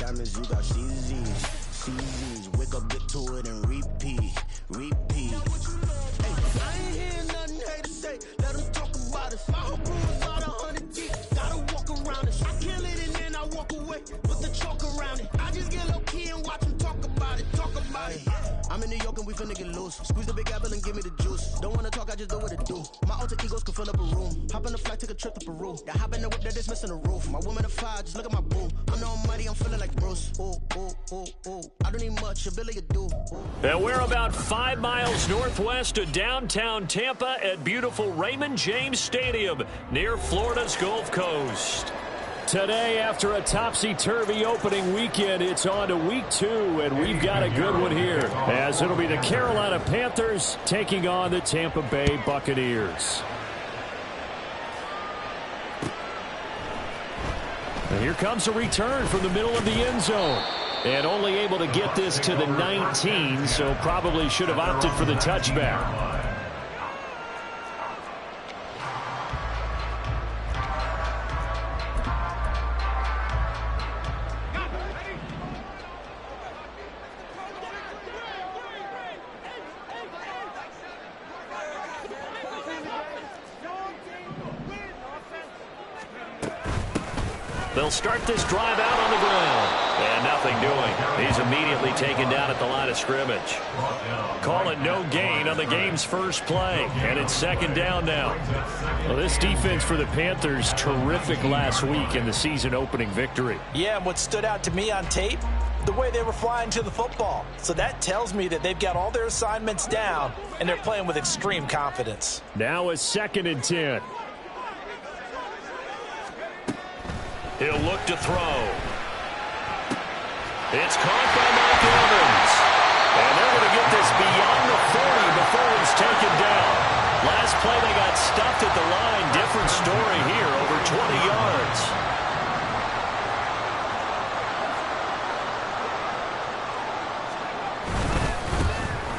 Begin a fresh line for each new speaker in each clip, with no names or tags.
diamonds, you got CZs. CZs, wake up, get to it, and repeat. Repeat. Hey, I ain't hearing nothing haters say. Let them talk about it. My whole crew is about 100 deep. Gotta walk around it. I kill it and then I walk away. Put the chalk around it. I just get low key and watch them talk about it. Talk about it. I'm in New York and we finna get loose. Squeeze the big apple and give me the juice. Don't wanna talk, I just do what it do. My alter egos can fill up a room. Hop on the flight, take a trip to Peru. That hop in the whip that is missing the roof. My woman a fire, just look at my boo. I'm the almighty, I'm feeling like Bruce. Ooh, ooh, ooh, ooh. I don't need much, ability to do.
And we're about 5 miles northwest of downtown Tampa at beautiful Raymond James Stadium near Florida's Gulf Coast. Today, after a topsy-turvy opening weekend, it's on to week 2, and we've got a good one here, as it'll be the Carolina Panthers taking on the Tampa Bay Buccaneers. And here comes a return from the middle of the end zone. And only able to get this to the 19, so probably should have opted for the touchback. They'll start this drive out on the ground. And nothing doing. He's immediately taken down at the line of scrimmage. Call it no gain on the game's first play. And it's second down now. Well, this defense for the Panthers, terrific last week in the season opening victory.
Yeah, and what stood out to me on tape, the way they were flying to the football. So that tells me that they've got all their assignments down, and they're playing with extreme confidence.
Now it's 2nd and 10. He'll look to throw. It's caught by Mike Evans. And they're going to get this beyond the 40 before he's taken down. Last play they got stuffed at the line. Different story here, over 20 yards.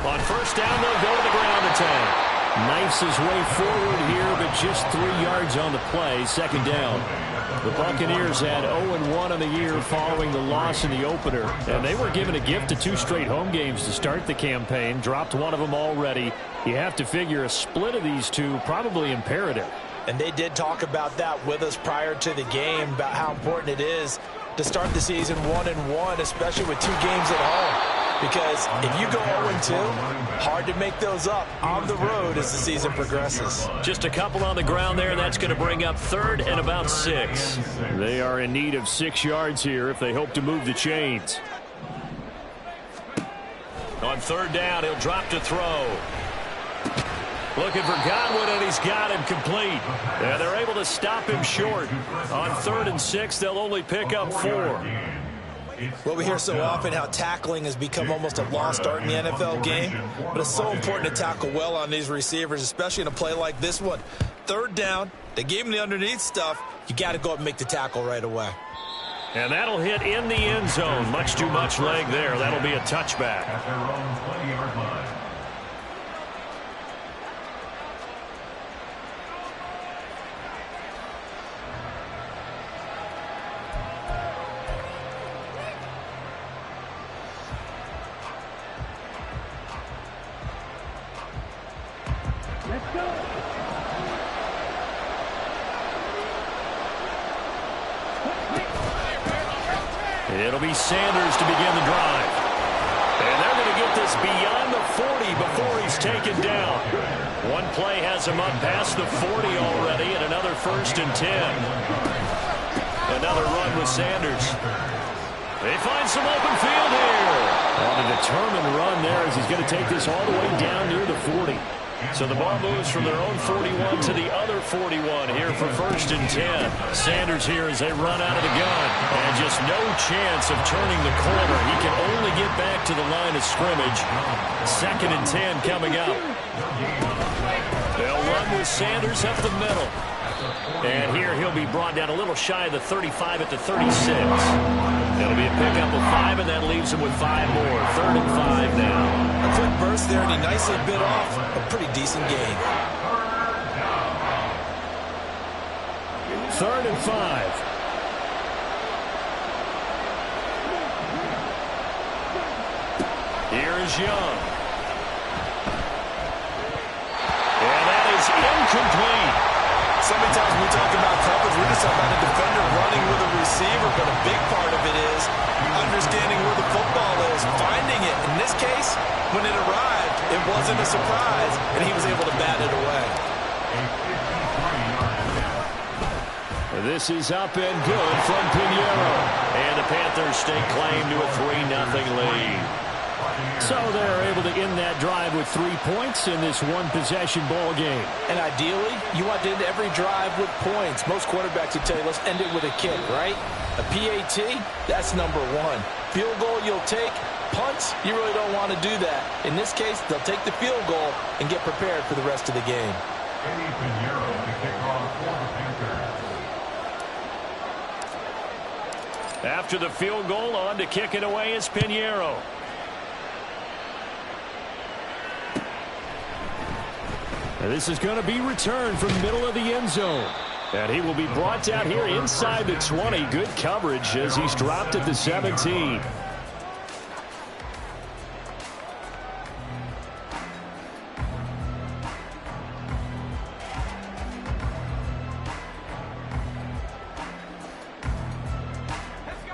On first down, they'll go to the ground attack. Knifes his way forward here, but just 3 yards on the play. Second down. The Buccaneers had 0-1 on the year following the loss in the opener, and they were given a gift of 2 straight home games to start the campaign. Dropped one of them already. You have to figure a split of these two probably imperative.
And they did talk about that with us prior to the game, about how important it is to start the season 1-1, especially with 2 games at home. Because if you go 0-2, hard to make those up on the road as the season progresses.
Just a couple on the ground there, and that's going to bring up 3rd and about 6. They are in need of 6 yards here if they hope to move the chains. On 3rd down, he'll drop to throw. Looking for Godwin, and he's got him complete. And they're able to stop him short. On 3rd and 6, they'll only pick up 4.
Well, we hear so often how tackling has become almost a lost art in the NFL game, but it's so important to tackle well on these receivers, especially in a play like this one. 3rd down, they gave him the underneath stuff. You got to go up and make the tackle right away.
And that'll hit in the end zone. Much too much leg there. That'll be a touchback. It'll be Sanders to begin the drive. And they're going to get this beyond the 40 before he's taken down. One play has him up past the 40 already, and another 1st and 10. Another run with Sanders. They find some open field here. And a determined run there as he's going to take this all the way down near the 40. So the ball moves from their own 41 to the other 41 here for 1st and 10. Sanders here as they run out of the gun. And just no chance of turning the corner. He can only get back to the line of scrimmage. 2nd and 10 coming up. They'll run with Sanders up the middle. And here he'll be brought down a little shy of the 35 at the 36. That'll be a pickup of 5, and that leaves him with 5 more. 3rd and 5 now.
A quick burst there, and he nicely bit off a pretty decent gain.
3rd and 5. is Young. And that is incomplete.
So many times when we talk about coverage, we just talk about a defender running with a receiver, but a big part of it is understanding where the football is, finding it. In this case, when it arrived, it wasn't a surprise, and he was able to bat it away.
This is up and good from Pinheiro. And the Panthers stake claim to a 3-0 lead. So they're able to end that drive with 3 points in this one-possession ball game.
And ideally, you want to end every drive with points. Most quarterbacks would tell you, let's end it with a kick, right? A PAT, that's number 1. Field goal you'll take. Punts, you really don't want to do that. In this case, they'll take the field goal and get prepared for the rest of the game.
After the field goal, on to kick it away is Pinheiro. And this is going to be returned from middle of the end zone. And he will be brought down here inside the 20. Good coverage as he's dropped at the 17.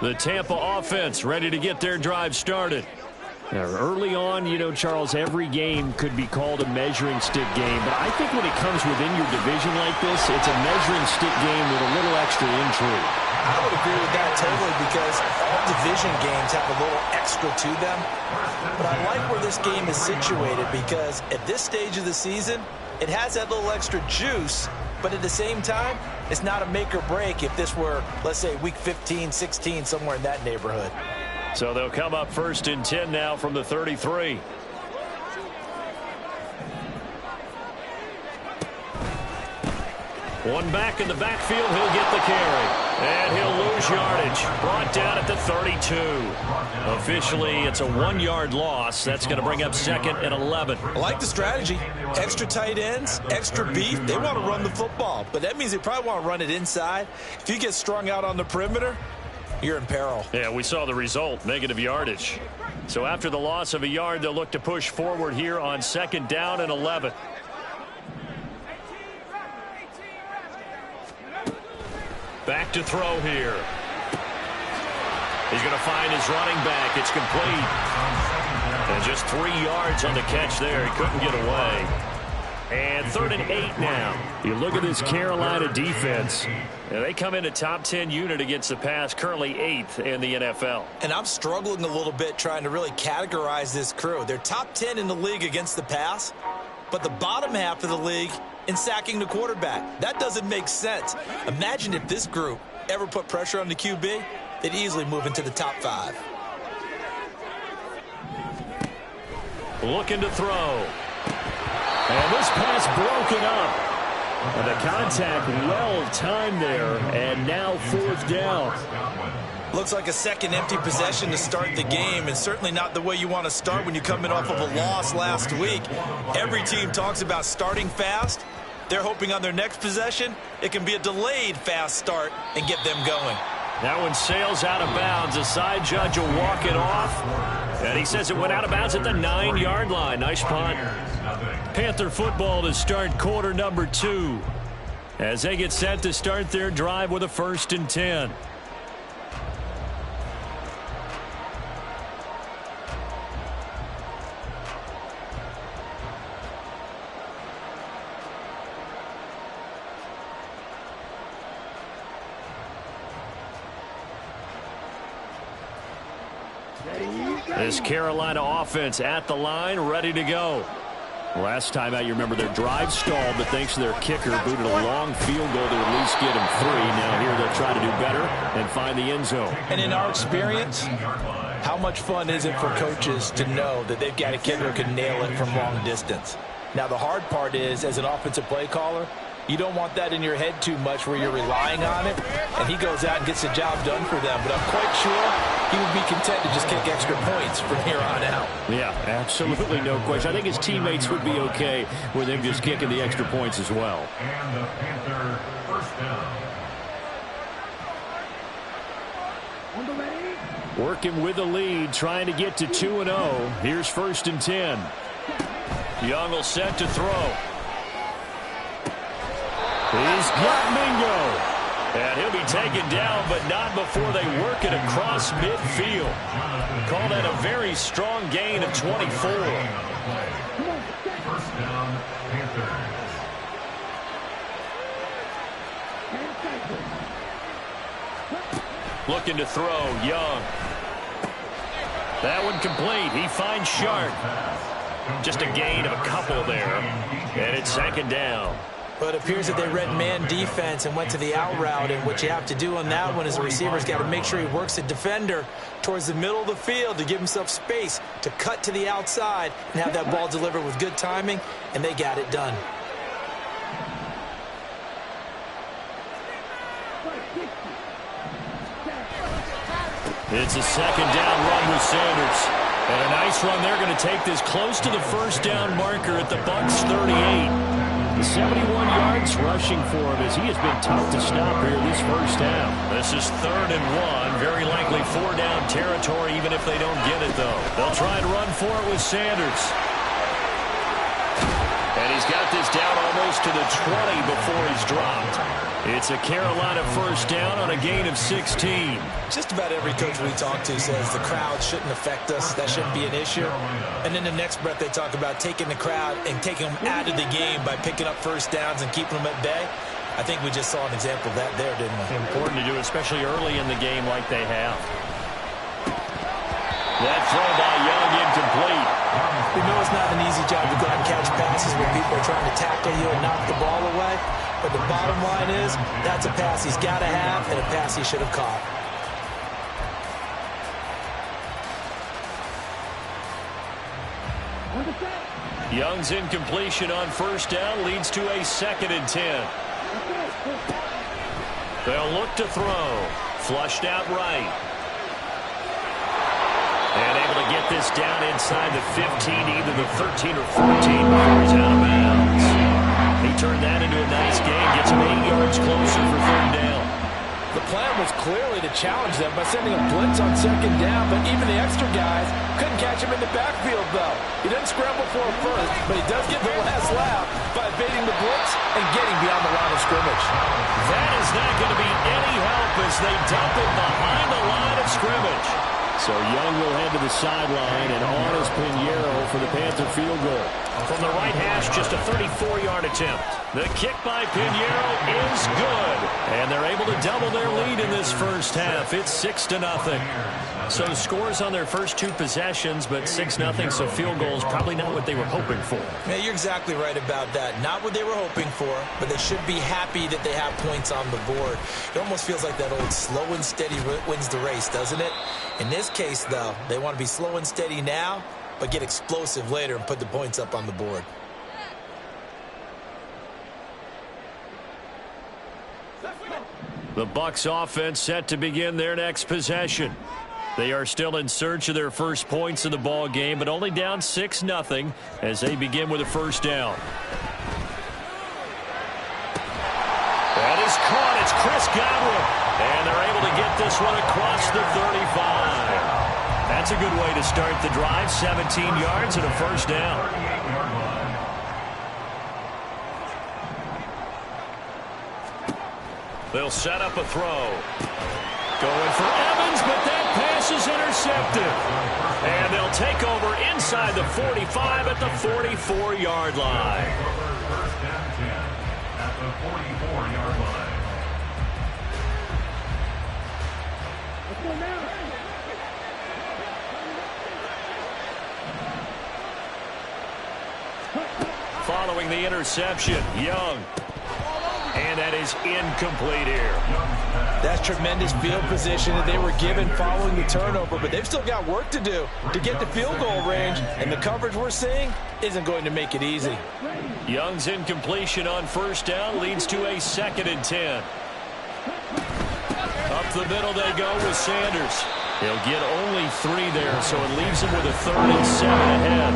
The Tampa offense ready to get their drive started. Now, early on, you know, Charles, every game could be called a measuring stick game. But I think when it comes within your division like this, it's a measuring stick game with a little extra intrigue.
I would agree with that totally because all division games have a little extra to them. But I like where this game is situated because at this stage of the season, it has that little extra juice. But at the same time, it's not a make or break if this were, let's say, week 15, 16, somewhere in that neighborhood.
So they'll come up 1st and 10 now from the 33. One back in the backfield, he'll get the carry. And he'll lose yardage. Brought down at the 32. Officially, it's a 1-yard loss. That's going to bring up 2nd and 11.
I like the strategy. Extra tight ends, extra beef. They want to run the football, but that means they probably want to run it inside. If you get strung out on the perimeter, you're in peril.
Yeah, we saw the result, negative yardage. So after the loss of a yard, they'll look to push forward here on 2nd down and 11. Back to throw here. He's going to find his running back. It's complete. And just 3 yards on the catch there. He couldn't get away. And 3rd and 8 now. You look at this Carolina defense. They come in a top 10 unit against the pass, currently 8th in the NFL.
And I'm struggling a little bit trying to really categorize this crew. They're top 10 in the league against the pass, but the bottom half of the league in sacking the quarterback. That doesn't make sense. Imagine if this group ever put pressure on the QB, they'd easily move into the top 5.
Looking to throw. And this pass broken up. And the contact well-timed there, and now 4th down.
Looks like a second empty possession to start the game, and certainly not the way you want to start when you're coming off of a loss last week. Every team talks about starting fast. They're hoping on their next possession, it can be a delayed fast start and get them going.
That one sails out of bounds. The side judge will walk it off. And he says it went out of bounds at the 9-yard line. Nice punt. Panther football to start quarter number 2. As they get set to start their drive with a 1st and 10. This Carolina offense at the line, ready to go. Last time out, you remember their drive stalled, but thanks to their kicker, booted a long field goal to at least get them 3. Now here they'll try to do better and find the end zone.
And in our experience, how much fun is it for coaches to know that they've got a kicker who can nail it from long distance? Now the hard part is, as an offensive play caller, you don't want that in your head too much where you're relying on it, and he goes out and gets the job done for them. But I'm quite sure he would be content to just kick extra points from here on out.
Yeah, absolutely no question. I think his teammates would be okay with him just kicking the extra points as well. And the Panther 1st down. Working with the lead, trying to get to 2-0. Here's 1st and 10. Young will set to throw. He's got Mingo. And he'll be taken down, but not before they work it across midfield. Call that a very strong gain of 24.
First down, Panthers.
Looking to throw, Young. That one complete. He finds Sharp. Just a gain of a couple there. And it's 2nd down.
But it appears that they read man defense and went to the out route. And what you have to do on that one is the receiver's got to make sure he works the defender towards the middle of the field to give himself space to cut to the outside and have that ball delivered with good timing, and they got it done.
It's a 2nd down run with Sanders. And a nice run. They're going to take this close to the 1st down marker at the Bucs 38. 71 yards rushing for him as he has been tough to stop here this 1st down. This is 3rd and 1. Very likely 4-down territory even if they don't get it, though. They'll try to run for it with Sanders. And he's got this down almost to the 20 before he's dropped. It's a Carolina 1st down on a gain of 16.
Just about every coach we talk to says the crowd shouldn't affect us. That shouldn't be an issue. And then the next breath they talk about taking the crowd and taking them out of the game by picking up 1st downs and keeping them at bay. I think we just saw an example of that there, didn't we?
Important to do, especially early in the game like they have. That throw by Young incomplete.
We know it's not an easy job to go out and catch passes when people are trying to tackle you and knock the ball away. But the bottom line is, that's a pass he's got to have and a pass he should have caught.
Young's incompletion on 1st down leads to a 2nd and 10. They'll look to throw. Flushed out right. And able to get this down inside the 15, either the 13 or 14 before he's out of bounds. He turned that into a nice gain, gets him 8 yards closer for 3rd down.
The plan was clearly to challenge them by sending a blitz on 2nd down, but even the extra guys couldn't catch him in the backfield, though. He doesn't scramble for it first, but he does get the last laugh by evading the blitz and getting beyond the line of scrimmage.
That is not going to be any help as they dump it behind the line of scrimmage. So Young will head to the sideline, and on is Pinheiro for the Panther field goal. From the right hash, just a 34-yard attempt. The kick by Pinheiro is good. And they're able to double their lead in this 1st half. It's 6-0. So scores on their first 2 possessions, but 6-0, so field goal is probably not what they were hoping for.
Yeah, you're exactly right about that. Not what they were hoping for, but they should be happy that they have points on the board. It almost feels like that old slow and steady wins the race, doesn't it? In this case, though, they want to be slow and steady now, but get explosive later and put the points up on the board.
The Bucs offense set to begin their next possession. They are still in search of their first points in the ball game, but only down 6-0 as they begin with a 1st down. That is caught. It's Chris Godwin. And they're able to get this one across the 35. That's a good way to start the drive. 17 yards and a 1st down. They'll set up a throw. Going for Evans, but that pass is intercepted. And they'll take over inside the 45 at the 44-yard line.
First down 10 at the 44-yard line.
Following the interception, Young. And that is incomplete here.
That's tremendous field position that they were given following the turnover, but they've still got work to do to get the field goal range, and the coverage we're seeing isn't going to make it easy.
Young's incompletion on 1st down leads to a 2nd and 10. Up the middle they go with Sanders. He'll get only 3 there, so it leaves him with a 3rd and 7 ahead.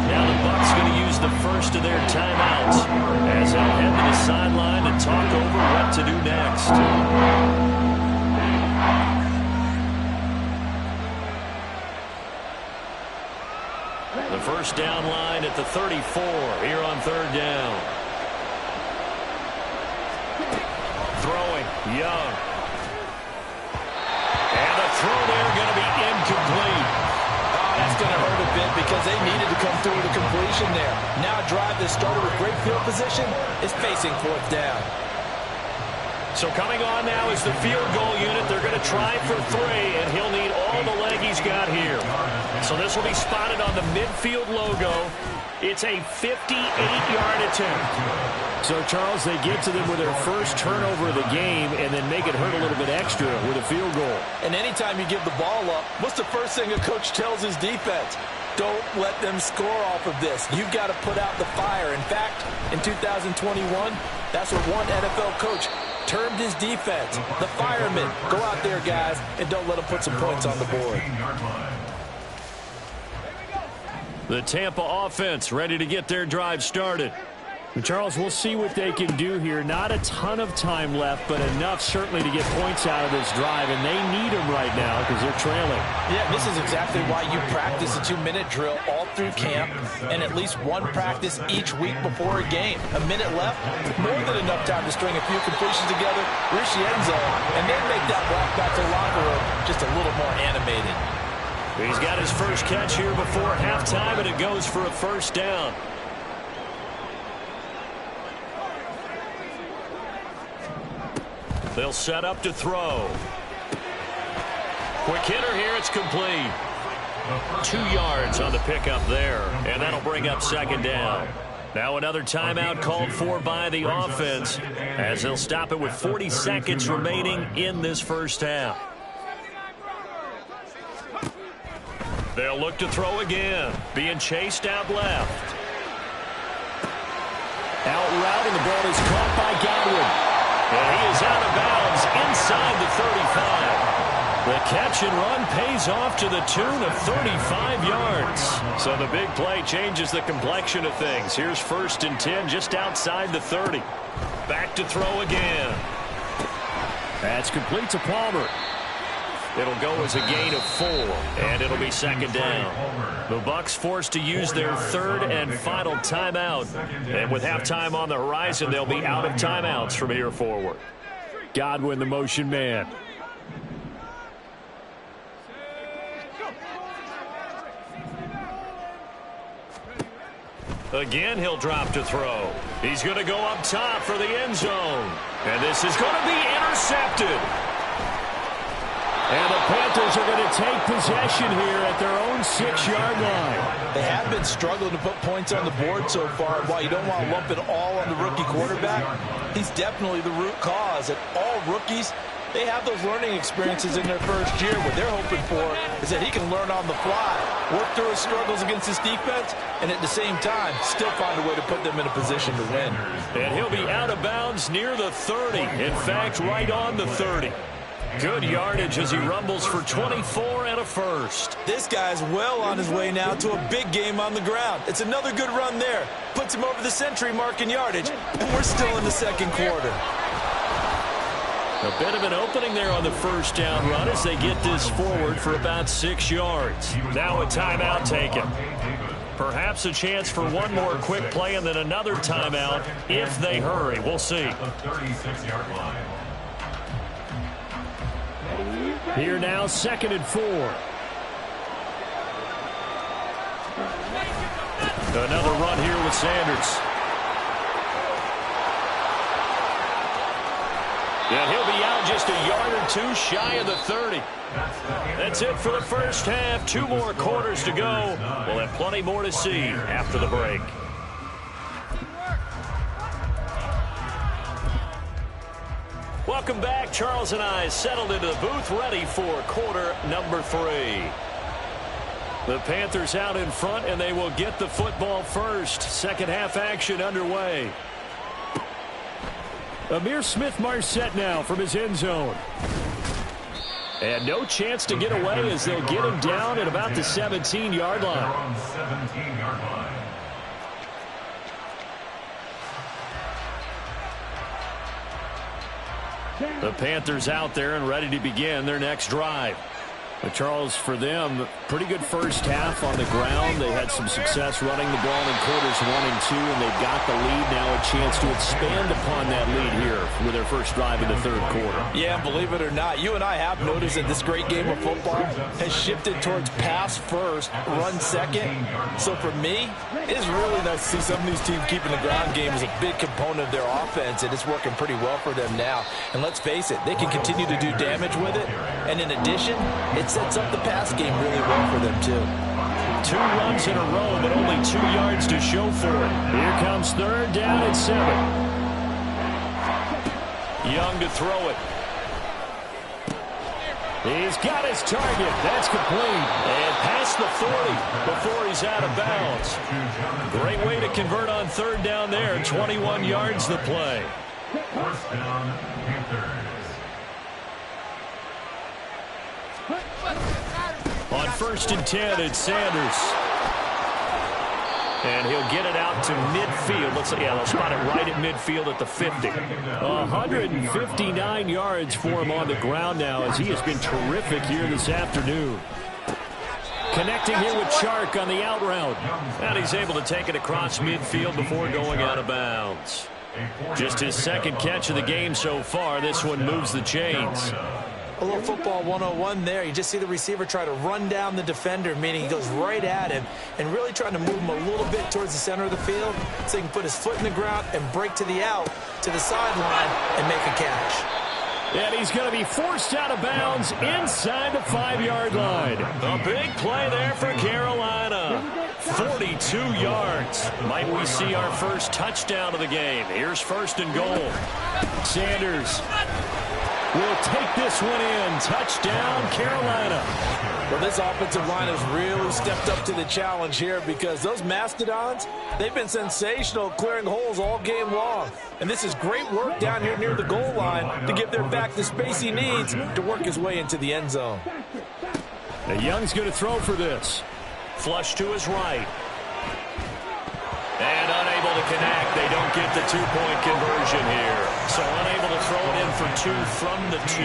Now the Bucs going to use the first of their timeouts as they'll head to the sideline and talk over what to do next. The first down line at the 34 here on third down. Throwing, Young. And the throw there going to be incomplete.
Oh, that's going to hurt a bit because they needed to come through with a completion there. Now a drive that started with great field position is facing fourth down.
So coming on now is the field goal unit. They're going to try for 3, and he'll need all the leg he's got here. So this will be spotted on the midfield logo. It's a 58-yard attempt. So, Charles, they get to them with their first turnover of the game and then make it hurt a little bit extra with a field goal.
And anytime you give the ball up, what's the first thing a coach tells his defense? Don't let them score off of this. You've got to put out the fire. In fact, in 2021, that's what one NFL coach termed his defense. The firemen. Go out there, guys, and don't let them put some points on the board.
The Tampa offense ready to get their drive started.
Charles, we'll see what they can do here. Not a ton of time left, but enough certainly to get points out of this drive, and they need them right now because they're trailing.
Yeah, this is exactly why you practice a 2-minute drill all through camp and at least one practice each week before a game. A minute left, more than enough time to string a few completions together, reach the end zone, and then make that walk back to the locker room just a little more animated.
He's got his first catch here before halftime, and it goes for a first down. They'll set up to throw. Quick hitter here. It's complete. 2 yards on the pickup there, and that'll bring up second down. Now another timeout called for by the offense as they'll stop it with 40 seconds remaining in this first half. They'll look to throw again. Being chased out left.
Out route, and the ball is caught by Godwin.
And he is out of bounds inside the 35. The catch and run pays off to the tune of 35 yards. So the big play changes the complexion of things. Here's 1st and 10 just outside the 30. Back to throw again.
That's complete to Palmer.
It'll go as a gain of 4, and it'll be second down. The Bucs forced to use their third and final timeout. And with halftime on the horizon, they'll be out of timeouts from here forward.
Godwin, the motion man.
Again, he'll drop to throw. He's going to go up top for the end zone. And this is going to be intercepted.
And the Panthers are going to take possession here at their own 6-yard line.
They have been struggling to put points on the board so far. While you don't want to lump it all on the rookie quarterback, he's definitely the root cause. And all rookies, they have those learning experiences in their first year. What they're hoping for is that he can learn on the fly, work through his struggles against his defense, and at the same time, still find a way to put them in a position to win.
And he'll be out of bounds near the 30. In fact, right on the 30. Good yardage as he rumbles for 24 and a first.
This guy's well on his way now to a big game on the ground. It's another good run there. Puts him over the century mark in yardage, and we're still in the second quarter.
A bit of an opening there on the first down run as they get this forward for about 6 yards. Now a timeout taken. Perhaps a chance for one more quick play and then another timeout if they hurry. We'll see.
Here now, 2nd and 4.
Another run here with Sanders. And he'll be out just a yard or 2 shy of the 30. That's it for the first half. 2 more quarters to go. We'll have plenty more to see after the break. Welcome back. Charles and I settled into the booth ready for quarter number 3. The Panthers out in front, and they will get the football first. Second half action underway.
Amir Smith-Marset now from his end zone.
And no chance to get away as they'll get him down at about the 17-yard line. The Panthers out there and ready to begin their next drive.
But Charles, for them, pretty good first half on the ground. They had some success running the ball in quarters 1 and 2, and they've got the lead now, a chance to expand upon that lead here with their first drive in the third quarter. Yeah, believe it or not, you and I have noticed that this great game of football has shifted towards pass first, run second. So for me, it's really nice to see some of these teams keeping the ground game as a big component of their offense, and it's working pretty well for them now. And let's face it, they can continue to do damage with it, and in addition, it sets up the pass game really well for them, too. 2 runs in a row, but only 2 yards to show for it. Here comes third down and 7. Young to throw it. He's got his target. That's complete. And past the 40 before he's out of bounds. Great way to convert on third down there. 21 yards the play.
First down, Panthers.
On first and 10, it's Sanders. And he'll get it out to midfield. Looks like, yeah, they'll spot it right at midfield at the 50. 159 yards for him on the ground now as he has been terrific here this afternoon. Connecting here with Chark on the out route. And he's able to take it across midfield before going out of bounds. Just his second catch of the game so far. This one moves the chains. A little football 101 there. You just see the receiver try to run down the defender, meaning he goes right at him and really trying to move him a little bit towards the center of the field so he can put his foot in the ground and break to the out, to the sideline, and make a catch. And he's going to be forced out of bounds inside the 5-yard line. A big play there for Carolina. 42 yards. Might we see our first touchdown of the game? Here's first and goal. Sanders will take this one in. Touchdown, Carolina. Well, this offensive line has really stepped up to the challenge here because those Mastodons, they've been sensational clearing holes all game long. And this is great work down here near the goal line to give their back the space he needs to work his way into the end zone. Now Young's going to throw for this. Flush to his right. And unable to connect. They don't get the 2-point conversion here. So unable to throw it in for 2 from the 2.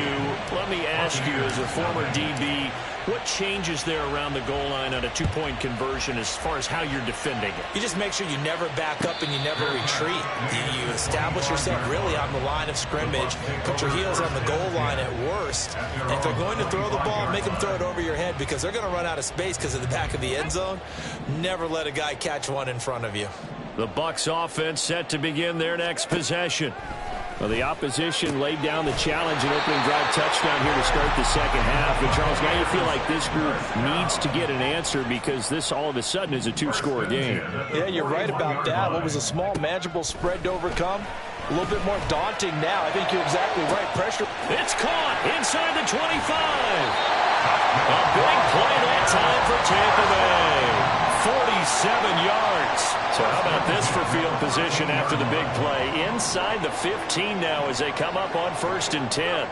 Let me ask you, as a former DB, what changes there around the goal line on a 2-point conversion as far as how you're defending it? You just make sure you never back up and you never retreat. You establish yourself really on the line of scrimmage, put your heels on the goal line at worst. And if they're going to throw the ball, make them throw it over your head because they're going to run out of space because of the back of the end zone. Never let a guy catch one in front of you. The Bucs offense set to begin their next possession. Well, the opposition laid down the challenge and opening drive touchdown here to start the second half. And Charles, now you feel like this group needs to get an answer because this all of a sudden is a 2-score game. Yeah, you're right about that. What was a small, manageable spread to overcome? A little bit more daunting now. I think you're exactly right. Pressure. It's caught inside the 25. A big play that time for Tampa Bay. 47 yards. So how about this for field position after the big play? Inside the 15 now as they come up on first and 10.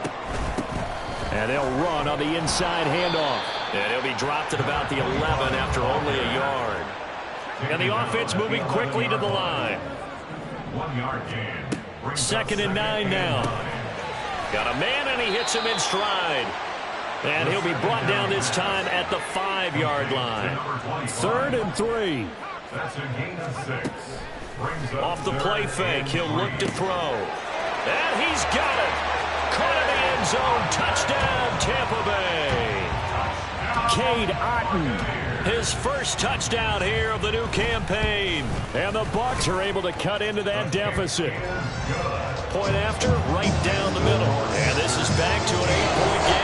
And they'll run on the inside handoff. And he'll be dropped at about the 11 after only a yard. And the offense moving quickly to the line.
1 yard gain.
Second and 9 now. Got a man and he hits him in stride. And he'll be brought down this time at the 5-yard line. Third and 3.
That's a gain of 6.
Off the play fake, he'll look to throw. And he's got it. Caught in the end zone. Touchdown, Tampa Bay. Cade Otton, his first touchdown here of the new campaign. And the Bucs are able to cut into that deficit. Point after, right down the middle. And this is back to an 8-point game.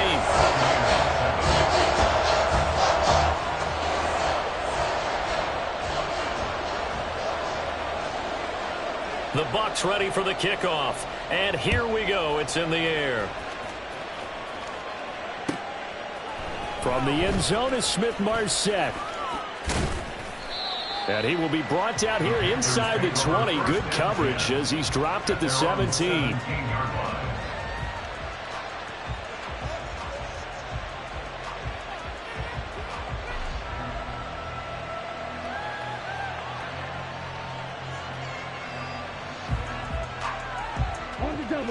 The Bucs ready for the kickoff. And here we go. It's in the air. From the end zone is Smith-Marset. And he will be brought down here inside the 20. Good coverage as he's dropped at the 17.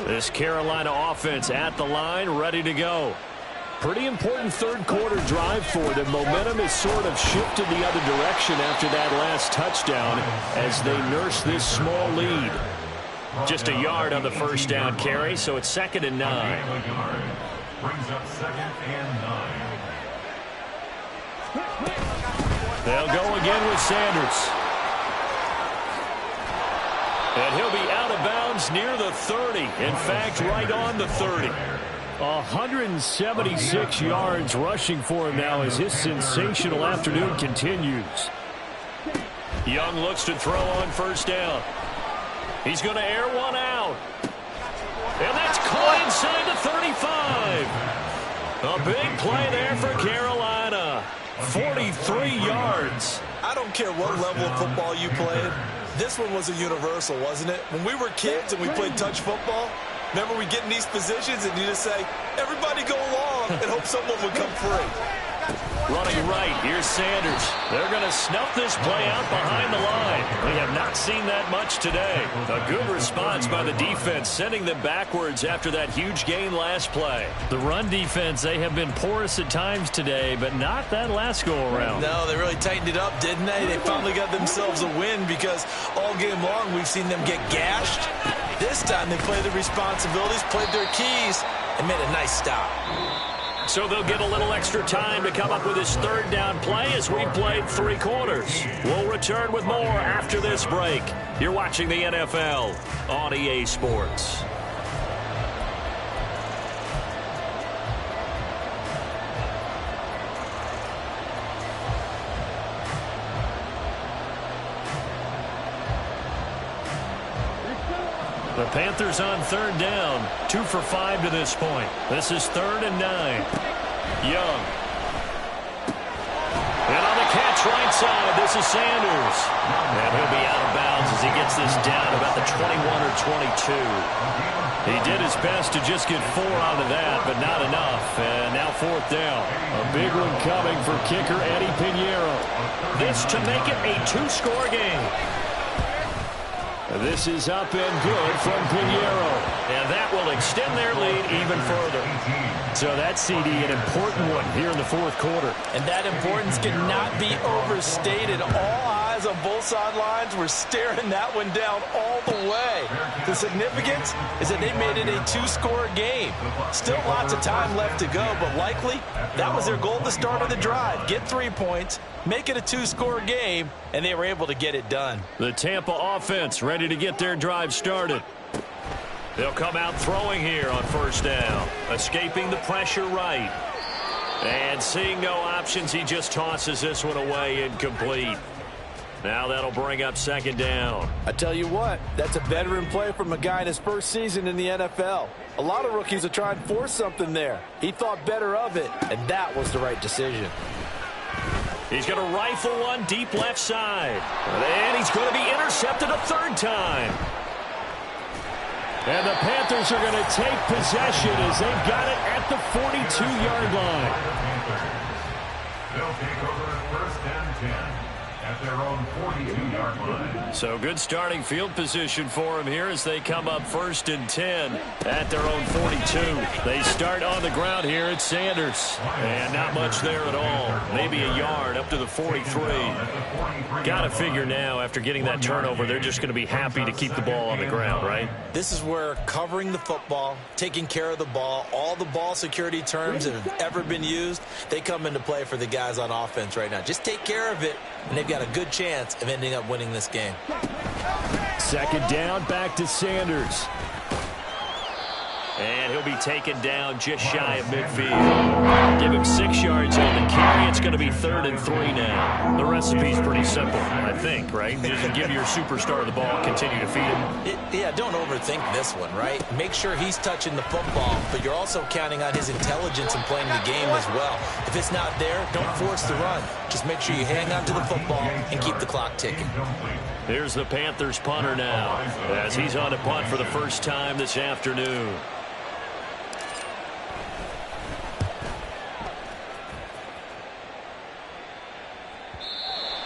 This Carolina offense at the line, ready to go.
Pretty important third-quarter drive for them. Momentum has sort of shifted the other direction after that last touchdown as they nurse this small lead.
Just a yard on the first down carry, so it's 2nd and 9.
Brings up 2nd and 9.
They'll go again with Sanders. And he'll be out of bounds near the 30. In fact, right on the 30.
176 yards rushing for him now as his sensational afternoon continues.
Young looks to throw on first down. He's going to air one out. And that's caught inside the 35. A big play there for Carolina. 43 yards.
I don't care what level of football you played. This one was a universal, wasn't it? When we were kids and we played touch football, remember we get in these positions and you just say, everybody go along and hope someone would come free.
Running right, here's Sanders. They're going to snuff this play out behind the line. We have not seen that much today. A good response by the defense, sending them backwards after that huge gain last play.
The run defense, they have been porous at times today, but not that last go-around.
No, they really tightened it up, didn't they? They finally got themselves a win because all game long we've seen them get gashed. This time they played the responsibilities, played their keys, and made a nice stop.
So they'll get a little extra time to come up with his third down play as we played 3 quarters. We'll return with more after this break. You're watching the NFL on EA Sports. The Panthers on third down. 2 for 5 to this point. This is 3rd and 9. Young. And on the catch right side, this is Sanders. And he'll be out of bounds as he gets this down about the 21 or 22. He did his best to just get 4 out of that, but not enough. And now 4th down.
A big one coming for kicker Eddie Pinheiro.
This to make it a 2-score game.
This is up and good from Pinheiro.
And that will extend their lead even further.
So that CD, an important one here in the 4th quarter.
And that importance cannot be overstated. All eyes on both sidelines were staring that one down all the way. The significance is that they made it a 2-score game. Still lots of time left to go, but likely that was their goal at the start of the drive. Get 3 points, make it a 2-score game, and they were able to get it done.
The Tampa offense ready to get their drive started. They'll come out throwing here on first down. Escaping the pressure right. And seeing no options, he just tosses this one away incomplete. Now that'll bring up 2nd down.
I tell you what, that's a veteran play from a guy in his first season in the NFL. A lot of rookies are trying to force something there. He thought better of it, and that was the right decision.
He's going to rifle one deep left side. And he's going to be intercepted a 3rd time.
And the Panthers are going to take possession as they've got it at the 42-yard line.
They'll take over at 1st and 10 at their own 42-yard line.
So good starting field position for him here as they come up 1st and 10 at their own 42. They start on the ground here at Sanders. And not much there at all. Maybe a yard up to the 43. Got to figure now after getting that turnover, they're just going to be happy to keep the ball on the ground, right?
This is where covering the football, taking care of the ball, all the ball security terms that have ever been used, they come into play for the guys on offense right now. Just take care of it, and they've got a good chance of ending up winning this game.
2nd down, back to Sanders.
And he'll be taken down just shy of midfield. Give him 6 yards on the carry. It's going to be 3rd and 3 now. The recipe's pretty simple, I think, right? Just give your superstar the ball, continue to feed him.
Yeah, don't overthink this one, right? Make sure he's touching the football, but you're also counting on his intelligence in playing the game as well. If it's not there, don't force the run. Just make sure you hang on to the football and keep the clock ticking.
Here's the Panthers punter now as he's on a punt for the first time this afternoon.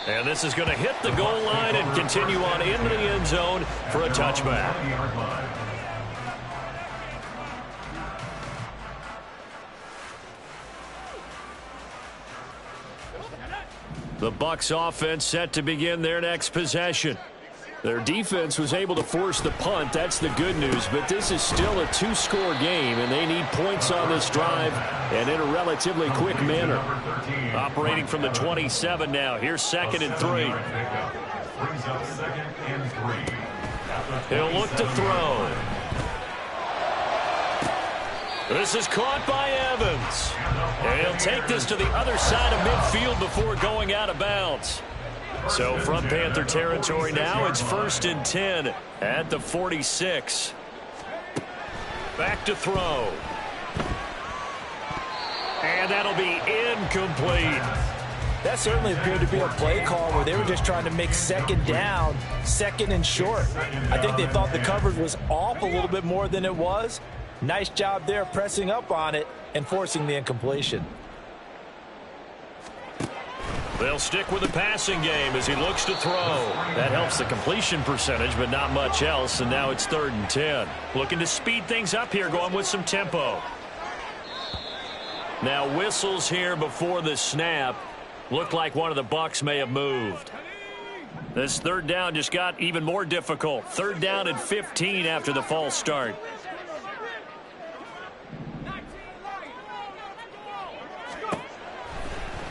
And this is going to hit the goal line and continue on into the end zone for a touchback.
The Bucs offense set to begin their next possession. Their defense was able to force the punt. That's the good news. But this is still a two-score game, and they need points on this drive and in a relatively quick manner. Operating from the 27 now. Here's 2nd and 3. He'll look to throw. This is caught by Evans. And he'll take this to the other side of midfield before going out of bounds. So from Panther territory now, it's 1st and 10 at the 46. Back to throw. And that'll be incomplete.
That certainly appeared to be a play call where they were just trying to make 2nd down, 2nd and short. I think they thought the coverage was off a little bit more than it was. Nice job there pressing up on it and forcing the incompletion.
They'll stick with the passing game as he looks to throw. That helps the completion percentage, but not much else, and now it's 3rd and 10. Looking to speed things up here, going with some tempo. Now whistles here before the snap. Looked like one of the Bucs may have moved. This 3rd down just got even more difficult. 3rd down and 15 after the false start.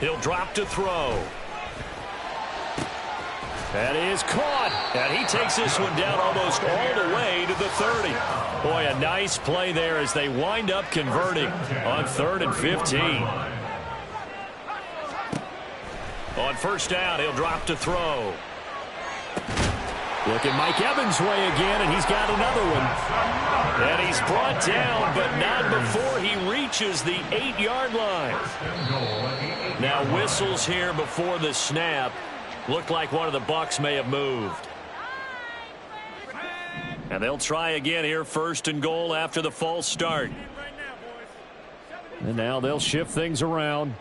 He'll drop to throw. That is caught. And he takes this one down almost all the way to the 30. Boy, a nice play there as they wind up converting on 3rd and 15. On 1st down, he'll drop to throw. Look at Mike Evans' way again, and he's got another one. And he's brought down, but not before he reaches the 8-yard line. Now whistles here before the snap. Looked like one of the Bucs may have moved. And they'll try again here, 1st and goal after the false start. And now they'll shift things around.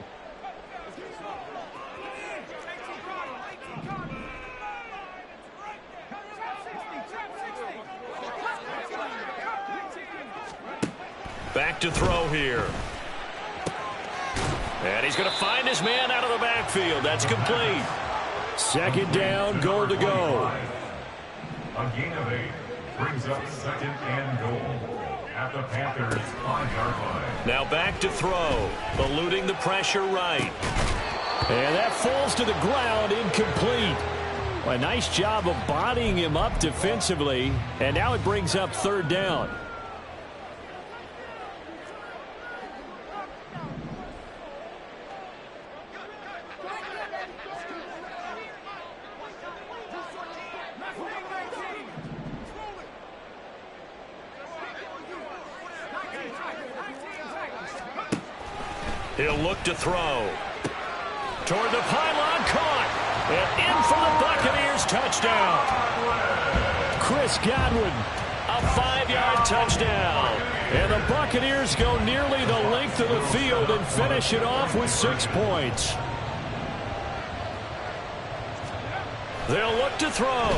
Back to throw here. And he's going to find his man out of the backfield. That's complete. 2nd down, goal to go.
A gain of 8 brings up 2nd and goal at the Panthers' 5-yard line.
Now back to throw. Eluding the pressure right. And that falls to the ground, incomplete. A nice job of bodying him up defensively. And now it brings up 3rd down. He'll look to throw. Toward the pylon, caught. And in for the Buccaneers, touchdown. Chris Godwin, a 5-yard touchdown. And the Buccaneers go nearly the length of the field and finish it off with 6 points. They'll look to throw.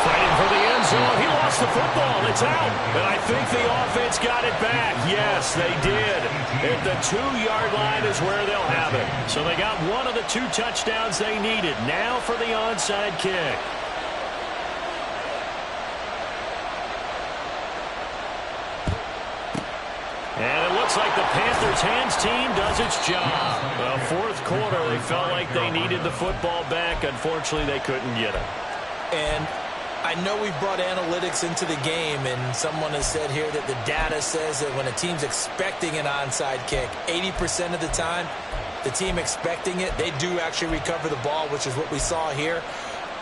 Fighting for the end zone. He lost the football. It's out. And I think the offense got it back. Yes, they did. At the 2-yard line is where they'll have it. So they got one of the 2 touchdowns they needed. Now for the onside kick. And it looks like the Panthers' hands team does its job. The 4th quarter, they felt like they needed the football back. Unfortunately, they couldn't get it.
And I know we've brought analytics into the game, and someone has said here that the data says that when a team's expecting an onside kick, 80% of the time, the team expecting it, they do actually recover the ball, which is what we saw here.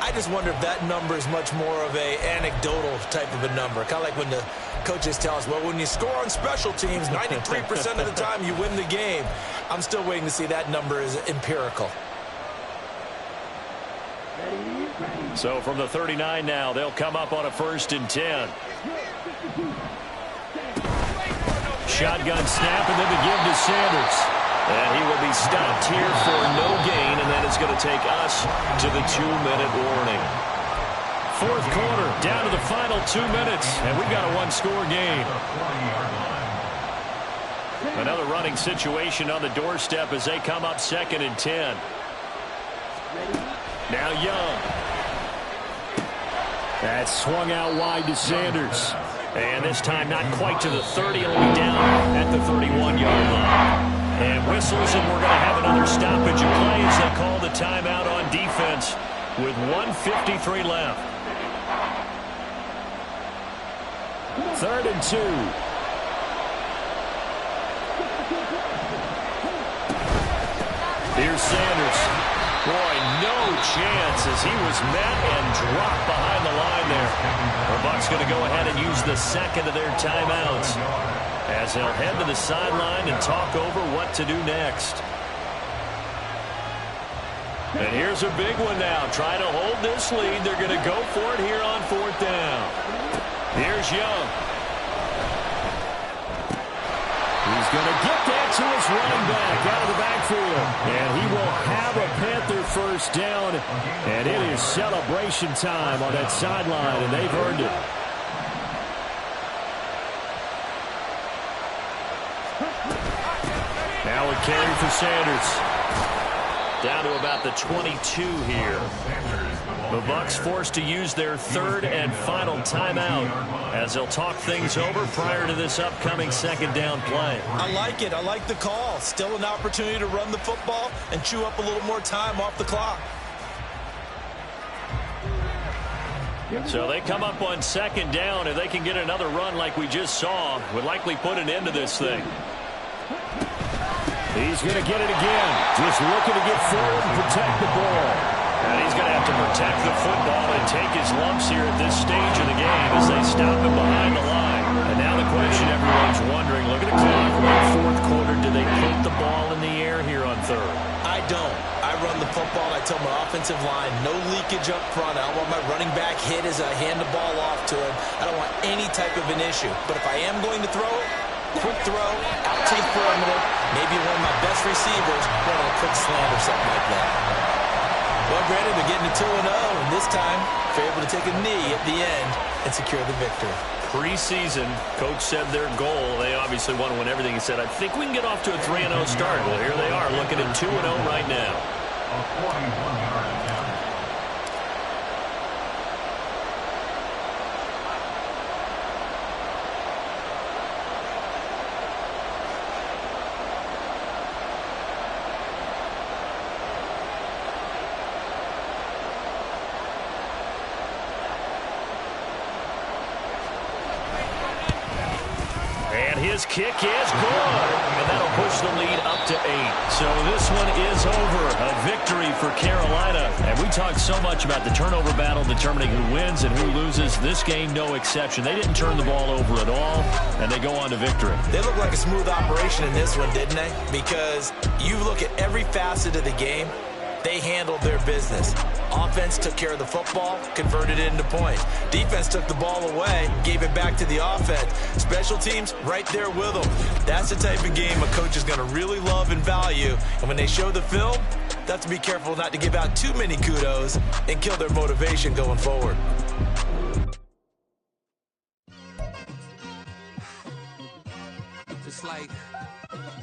I just wonder if that number is much more of a anecdotal type of a number. Kind of like when the coaches tell us, well, when you score on special teams, 93% of the time you win the game. I'm still waiting to see that number is empirical.
So from the 39 now, they'll come up on a 1st and 10. Shotgun snap and then the give to Sanders. And he will be stopped here for no gain, and then it's going to take us to the 2-minute warning. 4th quarter, down to the final 2 minutes, and we've got a 1-score game. Another running situation on the doorstep as they come up 2nd and 10. Now Young. That's swung out wide to Sanders. And this time not quite to the 30, only down at the 31-yard line. And whistles, and we're going to have another stoppage of play as they call the timeout on defense with 1:53 left. 3rd and 2. Here's Sanders. Boy, no chance as he was met and dropped behind the line there. The Bucs going to go ahead and use the 2nd of their timeouts as they'll head to the sideline and talk over what to do next. And here's a big one now. Trying to hold this lead. They're going to go for it here on 4th down. Here's Young. He's going to get that to his running back out of the backfield. And he will have a Panther first down. And it is celebration time on that sideline, and they've earned it. Now a carry for Sanders. Down to about the 22 here. The Bucs forced to use their 3rd and final timeout as they'll talk things over prior to this upcoming 2nd down play.
I like it. I like the call. Still an opportunity to run the football and chew up a little more time off the clock.
So they come up on 2nd down. If they can get another run like we just saw, would likely put an end to this thing. He's going to get it again. Just looking to get forward and protect the ball. And he's going to have to protect the football and take his lumps here at this stage of the game as they stop him behind the line. And now the question everyone's wondering, look at the clock. Late 4th quarter, do they put the ball in the air here on 3rd?
I don't. I run the football. I tell my offensive line, no leakage up front. I don't want my running back hit as I hand the ball off to him. I don't want any type of an issue. But if I am going to throw it, quick throw, out to the perimeter, maybe one of my best receivers run a quick slant or something like that. Well, granted, they're getting to 2-0, and this time they're able to take a knee at the end and secure the victory.
Preseason, coach said their goal, they obviously want to win everything. He said, I think we can get off to a 3-0 start. Well, here they are looking at 2-0 right now.
A 41-yard attempt.
His kick is good, and that'll push the lead up to 8. So this one is over. A victory for Carolina. And we talked so much about the turnover battle determining who wins and who loses. This game, no exception. They didn't turn the ball over at all, and they go on to victory.
They look like a smooth operation in this one, didn't they? Because you look at every facet of the game, they handled their business. Offense took care of the football, converted it into points. Defense took the ball away, gave it back to the offense. Special teams, right there with them. That's the type of game a coach is going to really love and value. And when they show the film, they have to be careful not to give out too many kudos and kill their motivation going forward.
Just like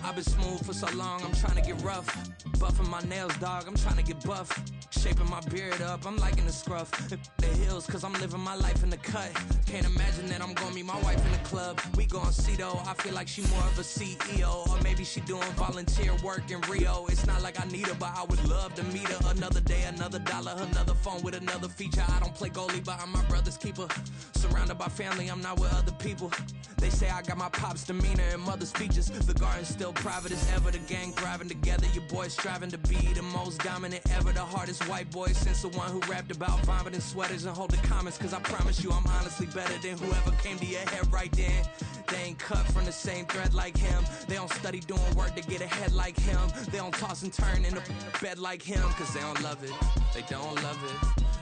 I've been smooth for so long, I'm trying to get rough. Buffing my nails, dog, I'm trying to get buff. Shaping my beard up, I'm liking the scruff. The hills, cause I'm living my life in the cut. Can't imagine that I'm gonna meet my wife in the club. We gon' see though, I feel like she more of a CEO. Or maybe she doing volunteer work in Rio. It's not like I need her, but I would love to meet her. Another day, another dollar, another phone with another feature. I don't play goalie, but I'm my brother's keeper. Surrounded by family, I'm not with other people. They say I got my pop's demeanor and mother's features. The garden's still private as ever. The gang thriving together. Your boys striving to be the most dominant ever. The hardest white boy since the one who rapped about vomiting sweaters and hold the comments. Cause I promise you I'm honestly better than whoever came to your head right then. They ain't cut from the same thread like him. They don't study doing work to get ahead like him. They don't toss and turn in the bed like him. Cause they don't love it. They don't love it.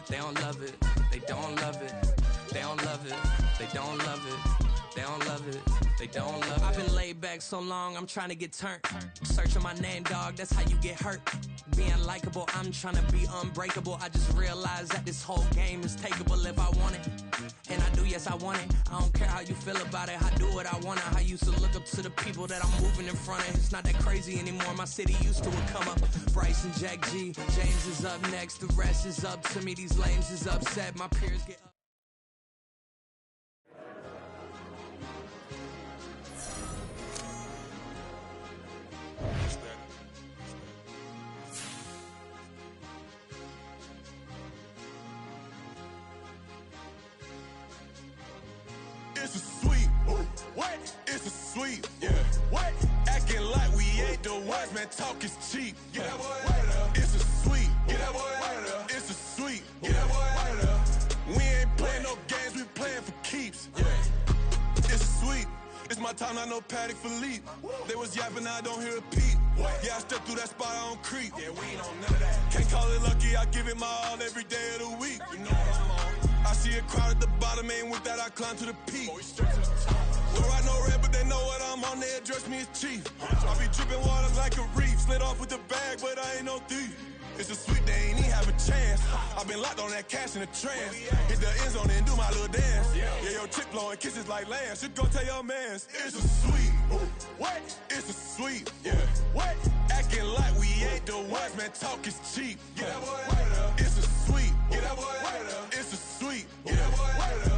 They don't love it. They don't love it. They don't love it. They don't love it. They don't love it. They don't love it. I've been laid back so long, I'm trying to get turned. Searching my name, dog, that's how you get hurt. Being likable, I'm trying to be unbreakable. I just realized that this whole game is takeable if I want it. And I do, yes, I want it. I don't care how you feel about it, I do what I want it. I used to look up to the people that I'm moving in front of. It's not that crazy anymore, my city used to come up. Bryce and Jack G, James is up next. The rest is up to me, these lames is upset. My peers get up.
It's a sweep. What? It's a sweep. Yeah. What? Acting like we ain't the ones, man. Talk is cheap. Get that boy out of there. It's a sweep. Get that boy out of there. It's a sweep. Get that boy out of there. We ain't playing no games, we playing for keeps. Yeah. It's a sweep. It's my time, not no Paddock Philippe. They was yapping, I don't hear a peep. Yeah, I step through that spot, I don't creep. Yeah, we ain't on none of that. Can't call it lucky, I give it my all every day of the week. You know what I'm on. I see a crowd at the bottom, and with that I climb to the peak. Don't ride no red, but they know what I'm on, they address me as chief. I be dripping water like a reef, slid off with the bag, but I ain't no thief. It's a sweet, they ain't even have a chance. I been locked on that cash in a trance. Hit the end zone and do my little dance. Yeah, your chick blowing kisses like Lance. You go tell your mans. It's a sweet. What? It's a sweet. Yeah. What? Acting like we ain't the ones, man. Talk is cheap. Get that boy out of there. It's a sweet. Get that boy out of there. It's a sweet. Get that boy out of there.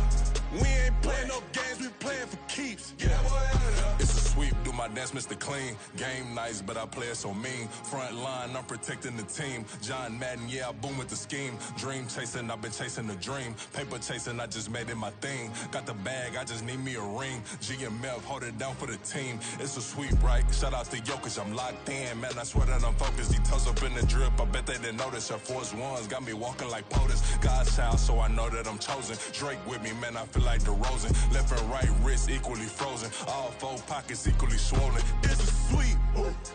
We ain't playing no games, we playing for keeps. Get that boy out of there.
It's a sweep, do my dance, Mr. Clean. Game nice, but I play it so mean. Front line, I'm protecting the team. John Madden, yeah, I boom with the scheme. Dream chasing, I've been chasing the dream. Paper chasing, I just made it my thing. Got the bag, I just need me a ring. G and Mev, hold it down for the team. It's a sweep, right? Shout out to Jokic, I'm locked in. Man, I swear that I'm focused. He toes up in the drip, I bet they didn't notice. Your force ones got me walking like POTUS. God's child, so I know that I'm chosen. Drake with me, man, I feel like DeRozan. Left and right wrist equally frozen. All four pockets equally swollen.
It's a sweep.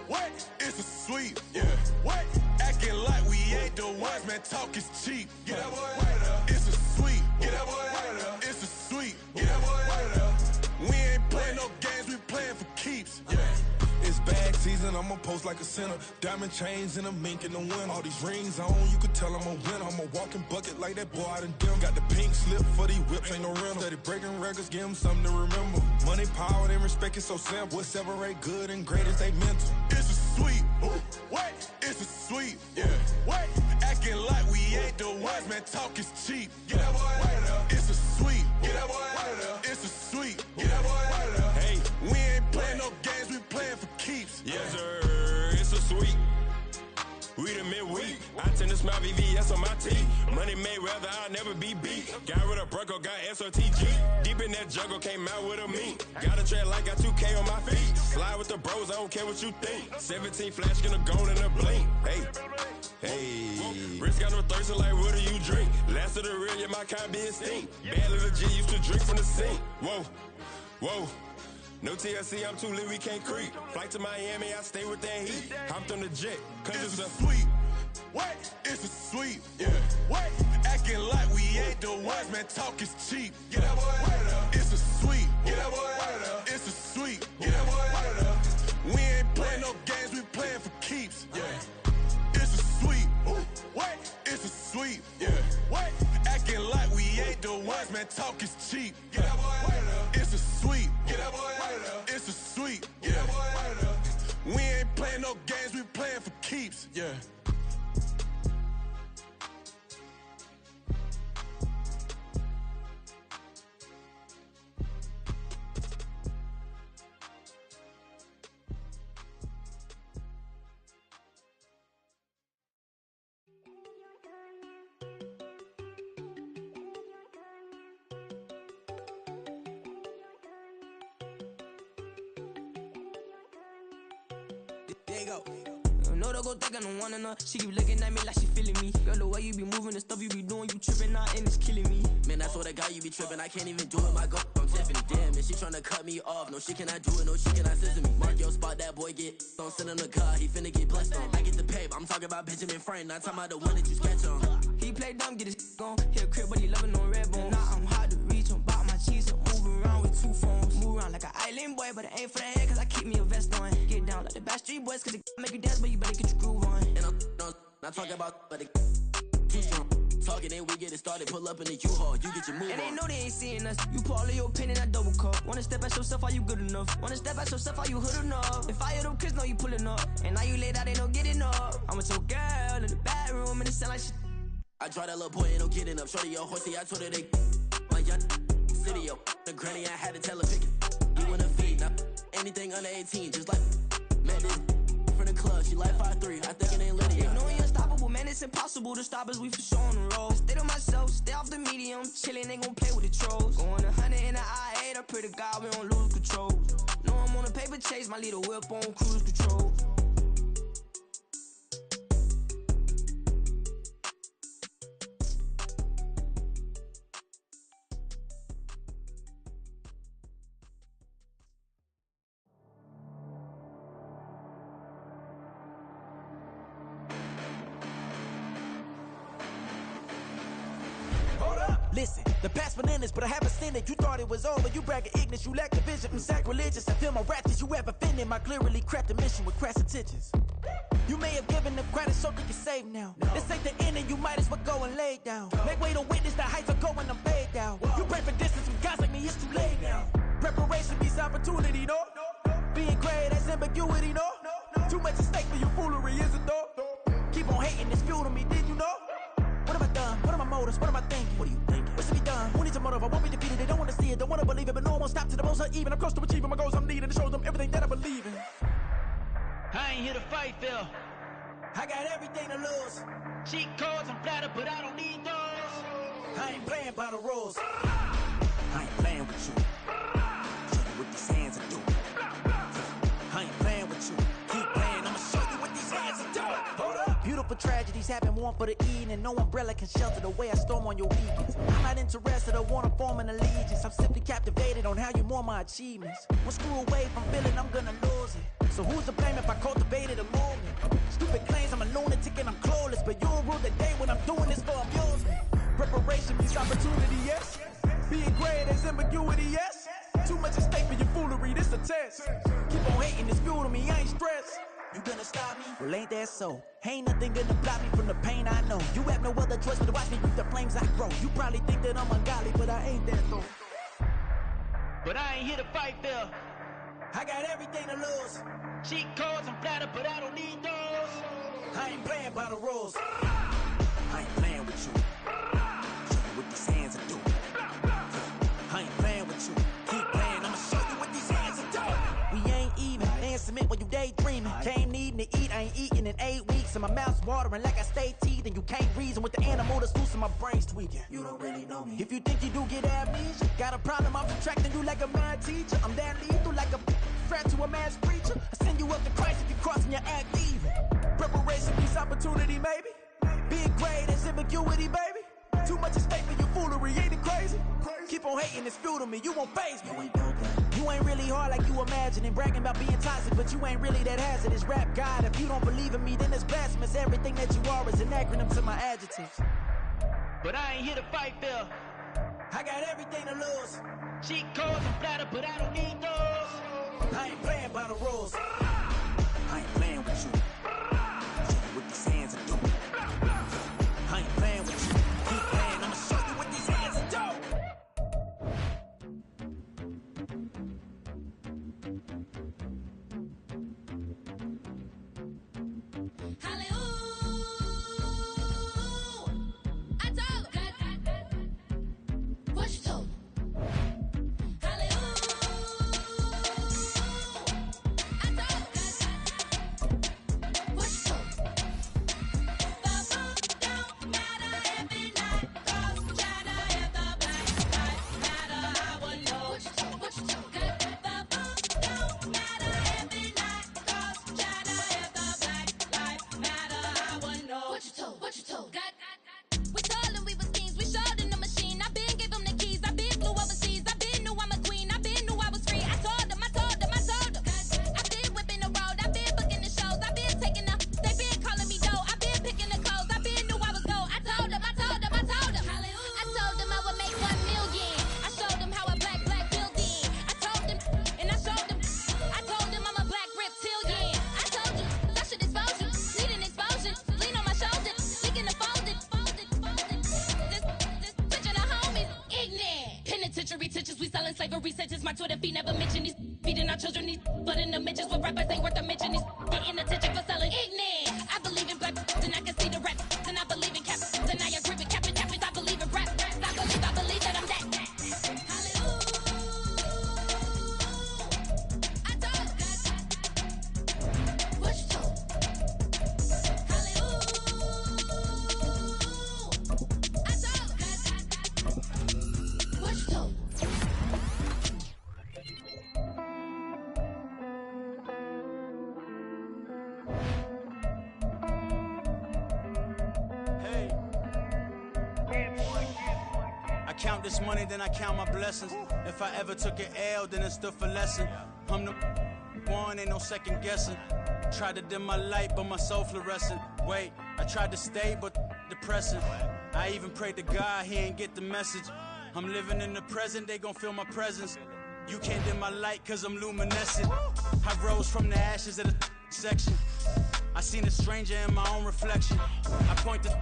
What? It's a sweep. Yeah. What? Acting like we ain't the ones, man. Talk is cheap. Get that boy out of there. It's a sweep. Get that boy out of there. It's a sweep. Get that boy out of there. We ain't playing no games, we playing for keeps. Yeah.
It's bag season, I'ma post like a sinner. Diamond chains and a mink in the winter. All these rings on, you could tell I'm a winner. I'm a walking bucket like that boy out in Denver. Got the pink slip for these whips, ain't no rental. Steady breaking records, give them something to remember. Money, power, and respect is so simple. What separate good and great is they mental.
It's a sweep. What? It's a sweep. Yeah. What? Acting like we ain't the ones, man. Talk is cheap. Get that boy out of there. It's a sweep. Get that boy out of there. It's a sweep. Get that boy out of there. Hey, we ain't playing no games, we playing for keeps.
Yes, sir. It's a sweep. We the midweek. I tend to smile VVS on my teeth. Money made rather I'll never be beat. Got rid of Bronco, got SOTG. Deep in that jungle, came out with a meat. Got a tread like got 2K on my feet. Slide with the bros, I don't care what you think. 17 flash, gonna go in a blink. Hey, hey. Wrist got no thirst, like what do you drink? Last of the real, yeah, my kind be extinct. Bad little G used to drink from the sink. Whoa, whoa. No TLC, I'm too lit, we can't creep. Flight to Miami, I stay with that heat. Hopped on the jet, cause
it's a sweep. What? It's a sweep. Yeah. What? Acting like we ain't the ones, man. Talk is cheap. Get that boy out of there. It's a sweep. Get that boy out of there. It's a sweep. Get that boy out of there. We ain't playing no games, we playing for keeps. Yeah. It's a sweep. What? It's a sweep. Yeah. What? Acting like we ain't the ones, man. Talk is cheap. Get that boy out of there. It's a sweep. Get that boy out of there. It's a sweep. Get that boy out of there. We ain't playing no games, we playing for keeps. Yeah.
There you go. No, don't go thinking I don't want enough. She keep looking at me like she feeling me. Girl, the way you be moving, the stuff you be doing, you tripping out and it's killing me. Man, that's what I got, you be tripping. I can't even do it, my girl. I'm Tiffany. Damn, and she tryna cut me off. No, she cannot do it, no, she cannot listen to me. Mark your spot, that boy get. Don't send him the car, he finna get blessed on. I get the pay, but I'm talking about Benjamin Franklin. Not talking about the one that you sketch on. He play dumb, get his gone. Hit a crib, but he loving on red bone. Now I'm hard to reach, I'm bout my cheese. Move around with two phones. Move around like like an island boy, but it ain't for the head, cause I keep me a vest on. Get down like the Backstreet Boys, cause it make you dance, but you better get your groove on.
And I'm not talking about, but it too strong. Talking and we get it started, pull up in the U-Haul, you get your move
and
on.
they know they ain't seeing us. You pull all your opinion, I double cup. Wanna step at yourself, are you good enough? Wanna step at yourself, are you hood enough? If I hear them kids, know you pulling up. And now you laid out, they don't get enough. I'm with your girl in the bedroom, and it sound like shit.
I try that little boy, ain't no getting up. Shorty, yo, horsey, I told her they my young city, yo. The granny, I had to tell her pick it. You wanna feed, now anything under 18, just like met this from the club. She like 5'3", I think it ain't Lydia.
You know we unstoppable, man, it's impossible to stop us, we for sure on the road. Stay to myself, stay off the medium, chillin', ain't gon' play with the trolls. Going 100 in the I-8, I pray to God we don't lose control. Know I'm on a paper chase, my little whip on cruise control.
Listen, the past bananas, but I haven't seen it. You thought it was over, you bragging ignorance, you lack the vision. I'm sacrilegious, I feel my ratchets, you have offended my clearly crafted mission with crass intentions. You may have given them credit so they can save now. This ain't the end and you might as well go and lay down. Make way to witness the heights are going, I'm paid down. You pray for distance with guys like me, it's too late now. Preparation means opportunity, no? Being great, that's ambiguity, no? Too much at stake for your foolery, is it though? Keep on hating, it's fuel to me, did you know? What have I done? What are my motives? What am I thinking? What are you thinking? What's to be done? Who needs a motive? I won't be defeated. They don't want to see it, don't want to believe it, but no one won't stop to the most uneven. I'm close to achieving my goals. I'm needing to show them everything that I believe in.
I ain't here to fight, Phil.
I got everything to lose.
Cheat codes, I'm flattered, but I don't need those.
I ain't playing by the rules. I ain't playing with you. Show you what these hands are doing. I ain't playing with you. Keep playing, I'ma show you what these hands are doing. Hold up. Beautiful tragedies happen, one for the eating, and no umbrella can shelter the way I storm on your weekends. I'm not interested or wanna form an allegiance. I'm simply captivated on how you mourn my achievements. One screw away from feeling I'm gonna lose it. So who's to blame if I cultivated a movement? Stupid claims I'm a lunatic and I'm clueless, but you'll rule the day when I'm doing this for amusement. Preparation means opportunity, yes. Being great, there's ambiguity, yes. Too much at stake for your foolery, this a test. Keep on hating, it's fuel to me, I ain't stressed. You gonna stop me? Well, ain't that so? Ain't nothing gonna block me from the pain I know. You have no other choice but to watch me reap the flames I grow. You probably think that I'm ungodly, but I ain't that though.
But I ain't here to fight, Phil.
I got everything to lose.
Cheat codes, I'm flattered, but I don't need those.
I ain't playing by the rules. I ain't playing with you. Show you what these hands are doing. I ain't playing with you. Keep playing, I'ma show you what these hands are doing. We ain't even. They submit when you daydreaming. Came needing to eat, I ain't eating in 8 weeks. And my mouth's watering like I stay teething. You can't reason with the animal that's loose and my brain's tweaking. You don't really know me. If you think you do get amnesia, got a problem, I'm subtracting you like a mad teacher. I'm that lethal like a threat to a mass preacher. I send you up to Christ if you crossing your act evil. Preparation means opportunity, maybe. Being great is ambiguity, baby. Too much at stake for your foolery, ain't it crazy? Keep on hating, it's fuel to me, you won't faze me. You ain't really hard like you imagining. Bragging about being toxic, but you ain't really that hazardous. Rap God, if you don't believe in me, then it's blasphemous. Everything that you are is an acronym to my adjectives.
But I ain't here to fight, Phil.
I got everything to lose.
Cheat codes, I'm flattered, but I don't need those.
I ain't playing by the rules. I ain't playing with you. Show you what these hands are doing. I ain't playing with you. Keep playing, I'ma show you what these hands are doing.
I told if he never mentioned these feeding our children these, but in the mentions with rappers ain't worth a mention. These getting attention for selling ignorant. I believe in black and I can see the rap, and I believe in cap, and I agree with cap and cap. I believe in rap, I believe that I'm that.
Count this money, then I count my blessings. If I ever took an L, then it stood for lesson. I'm the one, ain't no second guessing. Tried to dim my light, but my soul fluorescent. Wait, I tried to stay, but depressing. I even prayed to God, he ain't get the message. I'm living in the present, they gon' feel my presence. You can't dim my light, cause I'm luminescent. I rose from the ashes of the section. I seen a stranger in my own reflection. I point the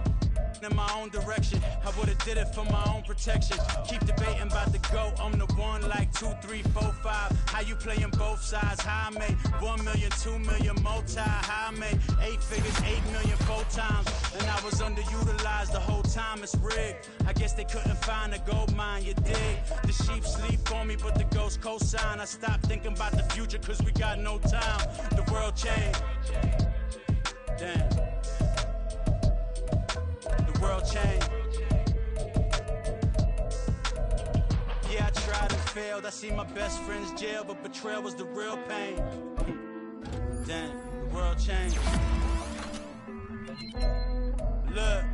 in my own direction. I would've did it for my own protection. Keep debating about the GOAT. I'm the one like 2, 3, 4, 5. How you playing both sides? How I made 1 million, 2 million multi. How I made 8 figures, 8 million 4 times. And I was underutilized the whole time. It's rigged. I guess they couldn't find a gold mine. You dig? The sheep sleep on me, but the ghost cosign. I stopped thinking about the future cause we got no time. The world changed. Damn. The world changed. Yeah, I tried and failed. I see my best friends jail, but betrayal was the real pain. Damn, the world changed. Look,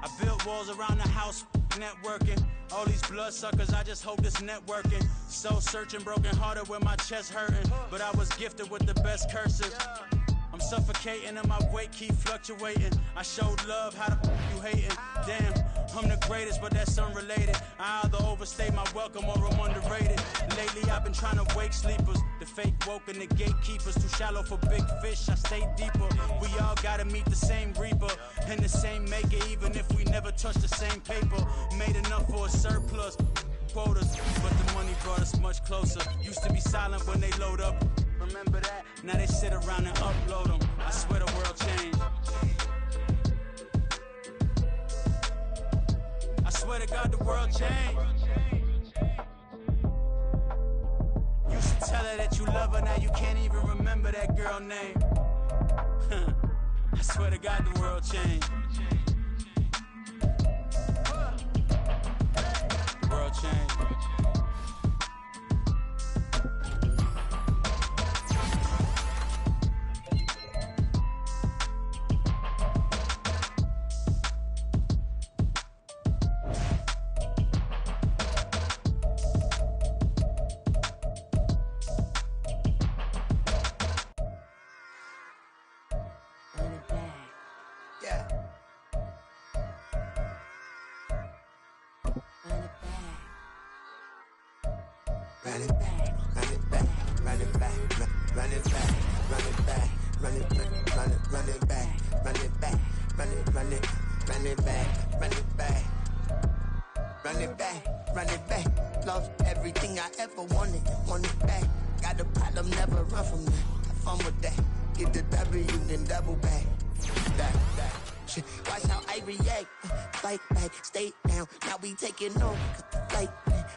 I built walls around the house, networking. All these bloodsuckers, I just hope this networking. Soul searching, broken hearted with my chest hurting. But I was gifted with the best curses. I'm suffocating and my weight keep fluctuating. I showed love, how the f you hating? Damn, I'm the greatest, but that's unrelated. I either overstay my welcome or I'm underrated. Lately I've been trying to wake sleepers. The fake woke and the gatekeepers. Too shallow for big fish, I stay deeper. We all gotta meet the same reaper and the same maker, even if we never touch the same paper. Made enough for a surplus quotas, but the money brought us much closer. Used to be silent when they load up. Remember that? Now they sit around and upload them. I swear the world changed. I swear to God the world changed. You should tell her that you love her, now you can't even remember that girl name. I swear to God the world changed. The world changed.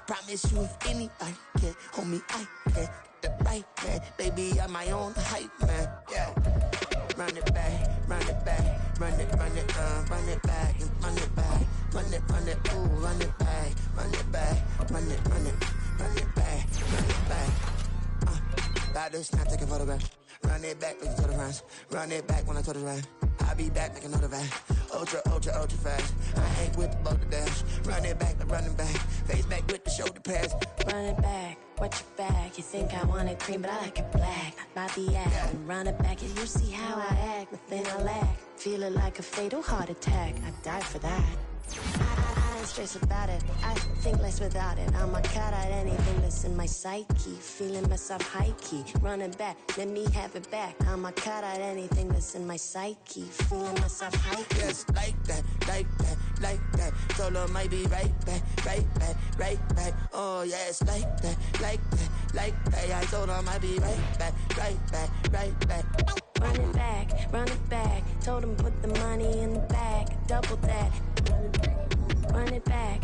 Promise you if anybody can hold me, I can. The right man, baby, I'm my own hype man. Yeah. Run it back, run it back, run it back, and run it back, run it, ooh, run it back, run it back, run it back, run it back. About this, not taking photograph. Run it back, make it to the runs. Run it back when I told it right. I'll be back, make another back. Ultra, ultra, ultra fast. I ain't with the boulder dash. Run it back, the running back. Face back with the shoulder pads.
Run it back, watch your back. You think I want it cream, but I like it black. Not the act. And run it back, and you see how I act. Nothing I lack. Feel it like a fatal heart attack. I'd die for that. stress about it. I think less without it. I'ma cut out anything that's in my psyche. Feeling myself high-key, running back, let me have it back. I'ma cut out anything that's in my psyche. Feeling myself high-key.
Yes, like that, like that, like that. Solo might be right back, right back, right back. Oh yes, like that, like that, like that. I told him I'd be right back, right back, right back.
Run it back. Told him put the money in the bag, double that. Run it back.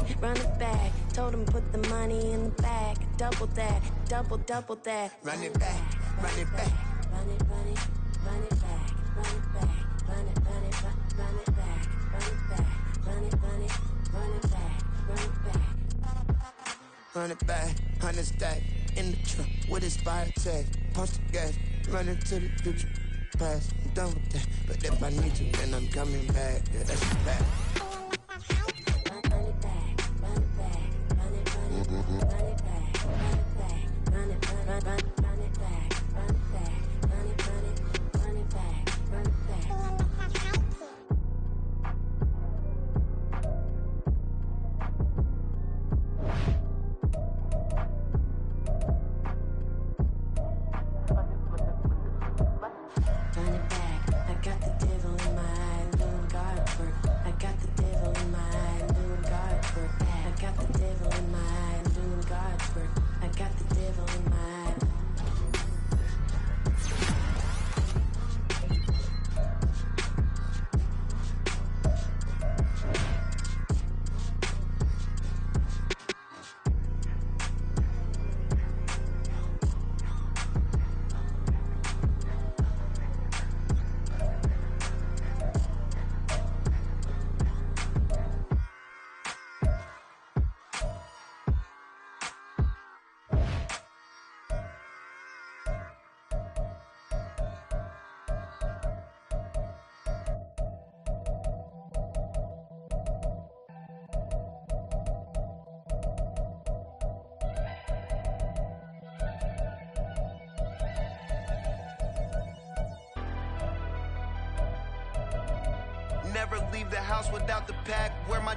Told him put the money in the bag, double that, double that.
Run it back, run it back.
Run it back, run it back, run it back, run it back, run it back, run it back.
Run it back, 100 stack in the truck with his fire tag. Punch the gas, running to the future. Past, I'm done with that. But if I need you, then I'm coming back. Yeah, that's your back.
Run it back, run it back, run it back, run it back, run it back, run it back, run it back, run it back.
Never leave the house without the pack. Where my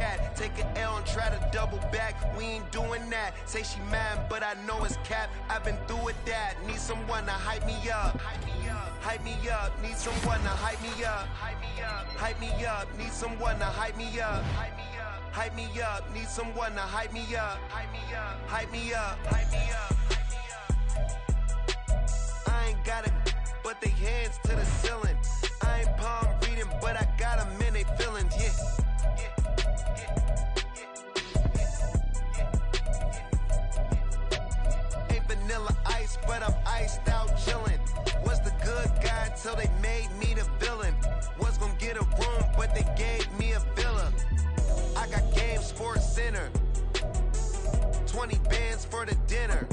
at? Take an L and try to double back. We ain't doing that. Say she mad, but I know it's cap. I've been through with that. Need someone to hype me up. Hype me up. Need someone to hype me up. Hype me up. Need someone to hype me up. Hype me up. Need someone to hype me up. Hype me up. Hype me up. Hype me up. I ain't got it, but they hands to the ceiling. I ain't palm reading, but I got them in they feelings, yeah. Ain't vanilla ice, but I'm iced out chillin'. Was the good guy till they made me the villain. Was gonna get a room, but they gave me a villa. I got game Sports Center. 20 bands for the dinner.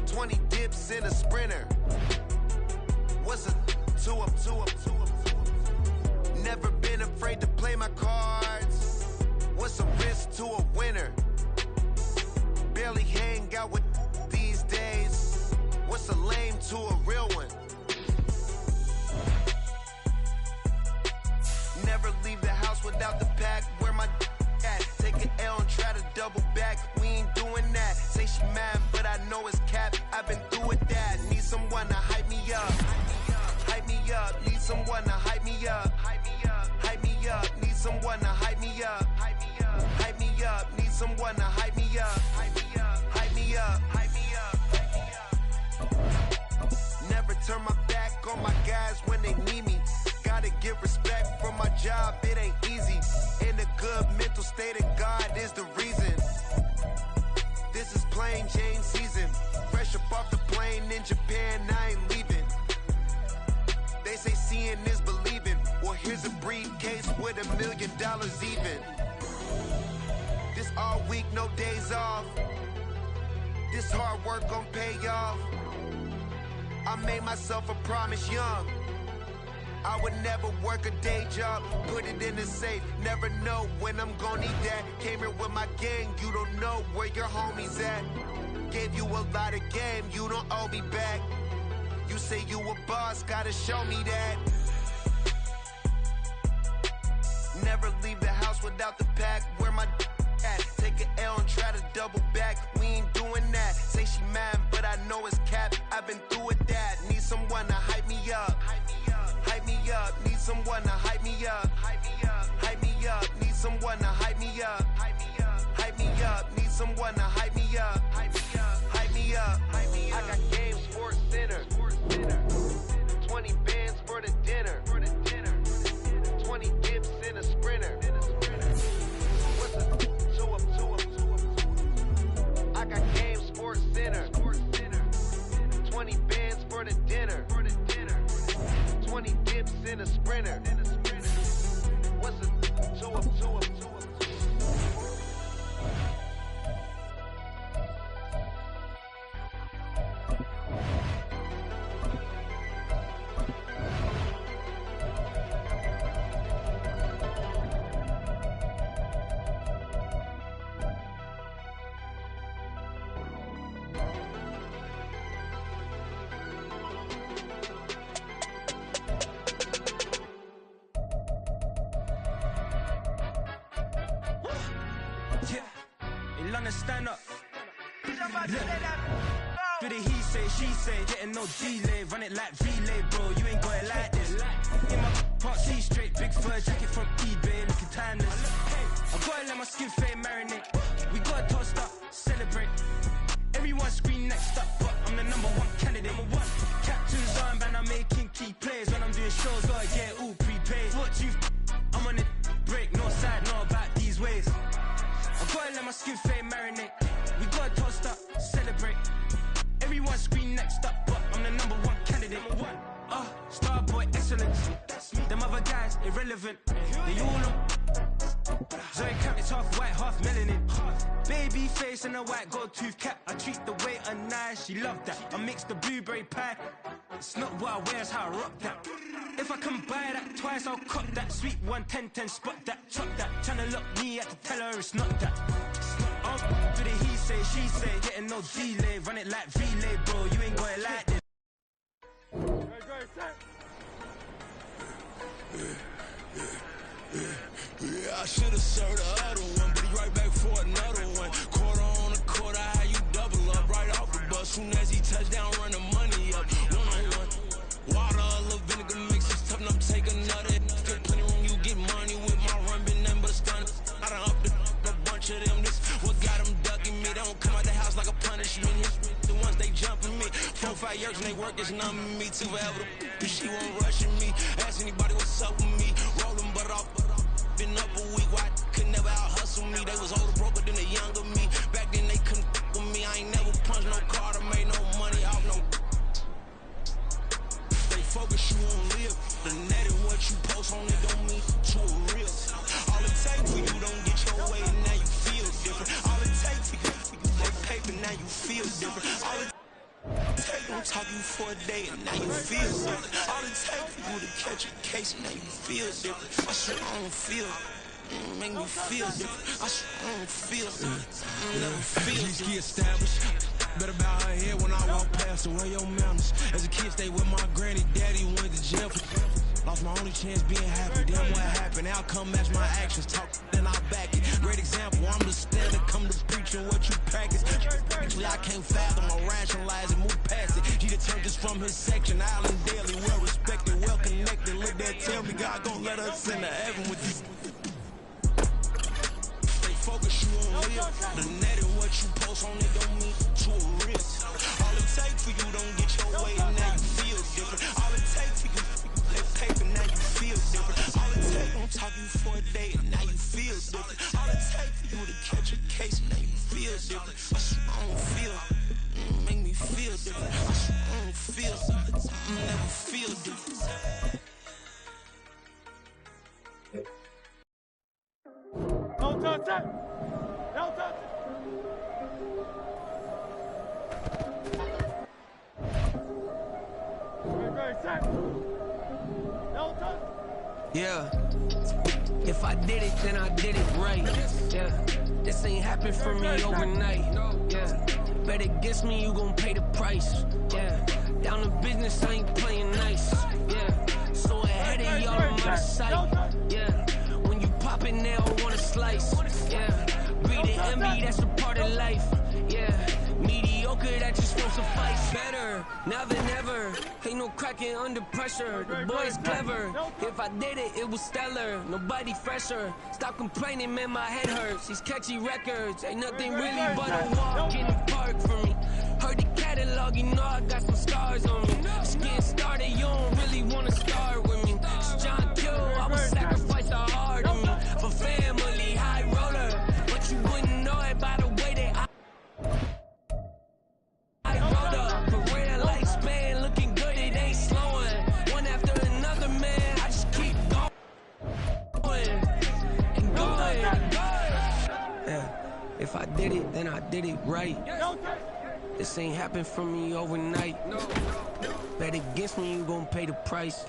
20 dips in a sprinter. What's a 2 up? Never been afraid to play my cards. What's a risk to a winner? Barely hang out with these days. What's a lame to a real one? Never leave the house without the pack. Where my at? Take an L and try to double back. We ain't doing that. Say she mad, but I know it's cap. I've been through with that. Need someone to hype me up. Hype me up. Need someone to hype me up. Hype me up. Hype me up. Need someone to hype me up. Hype me up. Hype me up. Need someone to hype me up. Hype me up. Hype me up. Hype me up. Never turn my back on my guys when they need me. Gotta give respect for my job, it ain't easy. In a good mental state of God is the reason. This is plain Jane season. Fresh up off the plane in Japan, I ain't leaving. They say seeing is believing. Well, here's a briefcase with $1 million even. This all week, no days off. This hard work gon' pay off. I made myself a promise young. I would never work a day job, put it in the safe. Never know when I'm gon' need that. Came here with my gang, you don't know where your homies at. Gave you a lot of game, you don't owe me back. You say you a boss, gotta show me that.
Never leave the house without the pack. Where my at? Take an L and try to double back. We ain't doing that. Say she mad, but I know it's cap. I've been through with that. Need someone to hype me up. Hype me up. Need someone to hype me up. Hype me up. Need someone to hype me up. Hype me up. Need someone to hype me up. Hype me up. I got Game Sports Center. 20 bands for the dinner. 20 dips in a sprinter. What's a 2 up? I got Game Sports Center. 20 bands for the dinner. 20 dips in a sprinter. What's a 2 up?
Stand up. Do the he say, she say, getting no delay, run it like relay, bro. You ain't got it like this. In my part, see straight, big fur jacket from eBay, looking timeless. I gotta let my skin fade marinate. We gotta toast up, celebrate. Everyone scream next up, but I'm the #1 candidate. Captain's armband, I'm making key plays. When I'm doing shows, gotta get it all prepaid. What you I'm on it, break, no side, no about these ways. I gotta let my skin fade marinate. We gotta toast up, celebrate. Everyone scream next up, but I'm the #1 candidate. Starboy excellence. Them other guys irrelevant. They all look. Zoe cap, it's half white, half melanin. Baby face and a white gold tooth cap. I treat the waiter nice, she love that. I mix the blueberry pie. It's not what I wear, it's how I rock that. If I can buy that twice, I'll cop that. Sweet 110, spot that, chop that. Tryna lock me at the tell her it's not that. I'll do the he say, she say, getting no delay, run it like relay, bro. You ain't got it like this.
Yeah, I should've served the other one, but he right back for another one. Quarter on a quarter, how you double up right off the bus. Soon as he touch down, run the money up. 1-on-1. Water, a little vinegar mix, it's tough enough to take another. Still plenty room, you get money with my run, been nothing but stun. I done up a bunch of them, this what got them ducking me. They don't come out the house like a punishment. The ones they jumping me. 4-5 years when they work, it's numbing me. Too forever, she won't rushing me. Ask anybody what's up with me. Rolling butt off. Been up a week, why could never out hustle me? They was older, broke, but then they younger me. Back then they couldn't with me. I ain't never punched no card or made no money off no. They focus you on live. The net and what you post on it don't mean to a real. All it takes for you don't get your way and now you feel different. All it takes for you, that paper now you feel different. All it take don't talk you for a day and now you feel different. All it takes for you to catch a case and now you feel different. I swear I don't feel make me feel different. I swear I don't feel never feel different. Established. Better bow her head when I walk past her. Where your manners? As a kid, stay with my granny, daddy went to jail. Lost my only chance being happy. Damn what happened. Outcome match my actions. Talk then I back it. Great example. I'm the standard. Come to preaching what you practice. Actually, I can't fathom or rationalize and move past it. He turned this from his section. Island daily, well respected, well connected. Look there, tell me God gon' let us into heaven with these. They focus you on live. The net and what you post on it don't mean to a real. All it takes for you don't get your way and now you feel different. All it takes for you. Paper, now you feel different. All it takes, don't talk you for a day, and now you feel different. All it takes for you to catch a case, and now you feel different. I swear I don't feel, make me feel different. I swear I don't feel, never feel different.
Don't touch it! Don't touch it! Very set.
Yeah, if I did it, then I did it right. Yeah, this ain't happened for me overnight. Yeah, bet against me, you gon' pay the price. Yeah, down to business, I ain't playing nice. Yeah, so ahead of y'all, I'm out of sight. Yeah, when you that's a part of life. Yeah, mediocre, that just won't suffice. Better, now than ever. Ain't no cracking under pressure. The boy's clever. If I did it, it was stellar. Nobody fresher. Stop complaining, man, my head hurts. These catchy records ain't nothing really but a walk in the park for me. Heard the catalog, you know I got some scars on me. Just getting started, you don't really wanna start with me. It's John Q, I would sacrifice a heart of me for family, high roller. But you wouldn't know it by the way that I rolled up. Career lifespan looking good, it ain't slowing. One after another, man, I just keep going and going. Yeah, if I did it, then I did it right. This ain't happened for me overnight. Bet against me, you gon' pay the price.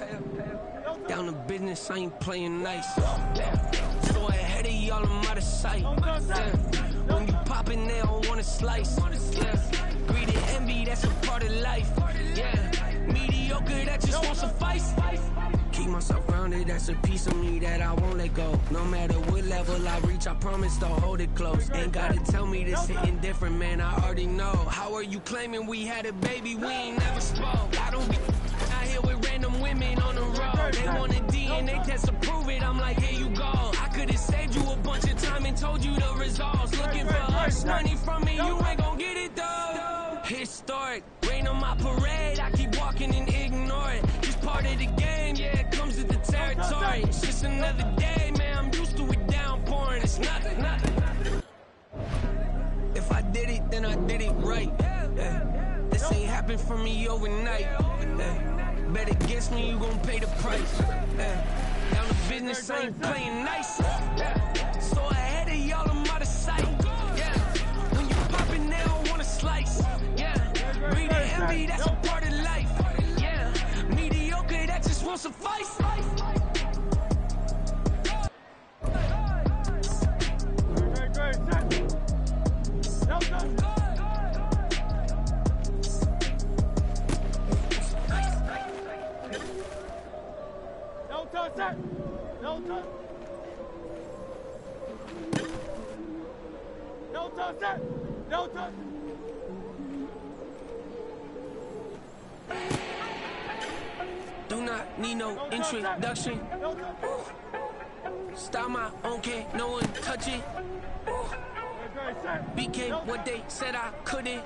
Down to business, I ain't playing nice. So ahead of y'all, I'm out of sight. When you poppin', they don't wanna slice. Greed and envy, that's a part of life. Mediocre, that just won't suffice. Keep myself grounded, that's a piece of me that I won't let go. No matter what level I reach, I promise to hold it close. Ain't gotta tell me this hitting different, man, I already know. How are you claiming we had a baby, we ain't never spoke? I don't be out here with random women on the road. They want a DNA test to prove it, I'm like, here you go. I could've saved you a bunch of time and told you the results. Looking for us, money from me, you ain't gon' get it though. Historic, rain on my parade, I keep walking and ignore it. Just part of the game, yeah, it comes with the territory. It's just another day, man, I'm used to it downpouring. It's nothing. If I did it, then I did it right. This ain't happened for me overnight. Bet against me, you gon' pay the price. Down to business, I ain't playing nice. So ahead of y'all, I'm out of sight. When you poppin', they don't wanna slice. Greed and envy, that's a part of life. Mediocre, that just won't suffice.
No touch.
Do not need no introduction. Style my own, can't no one touch it. Became what they said I couldn't.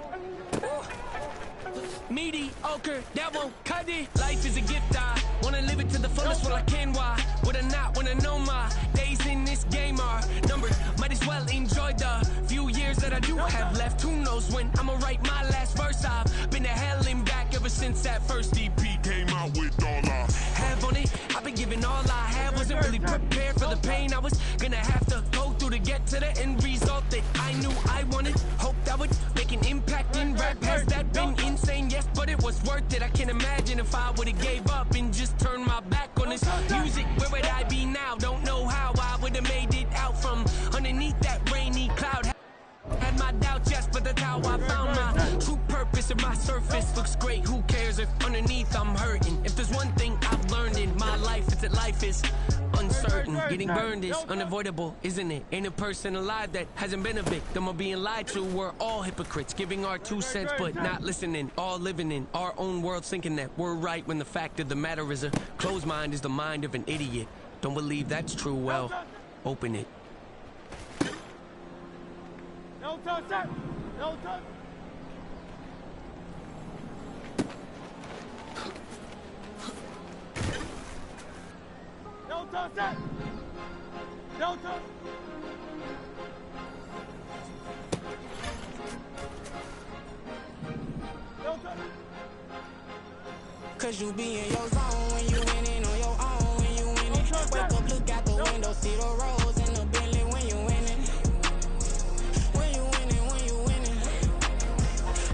Mediocre, that won't cut it. Life is a gift, I wanna live it to the fullest while I can. Why would I not wanna know my days in this game are numbered? Might as well enjoy the few years that I do have left. Who knows when I'ma write my last verse? I've been to hell and back ever since that first EP came out with all I have on it. I've been giving all I had, wasn't really prepared for the pain I was gonna have to go through to get to the end result that I knew I wanted. Hoped I would make an impact in rap. Has that been insane? Yes, but it was worth it. I can't imagine if I would've gave up and just turned my back on this music. Where would I be now? Don't know how I would've made it out from underneath that rainy cloud. Had my doubts, yes, but that's how I found my true purpose. If my surface looks great, who cares if underneath I'm hurting? If there's one thing I've learned in my life, it's that life is uncertain. Getting burned is unavoidable, isn't it? Ain't a person alive that hasn't been a victim of being lied to. We're all hypocrites, giving our 2 cents but not listening. All living in our own world, thinking that we're right when the fact of the matter is a closed mind is the mind of an idiot. Don't believe that's true, well, open it.
No touch, no touch. No touch, no touch. No touch.
Cause you be in your zone when you winning on your own. When you winning, wake up, look out the window, see the rose in the Bentley when you winning. When you winning, when you winning.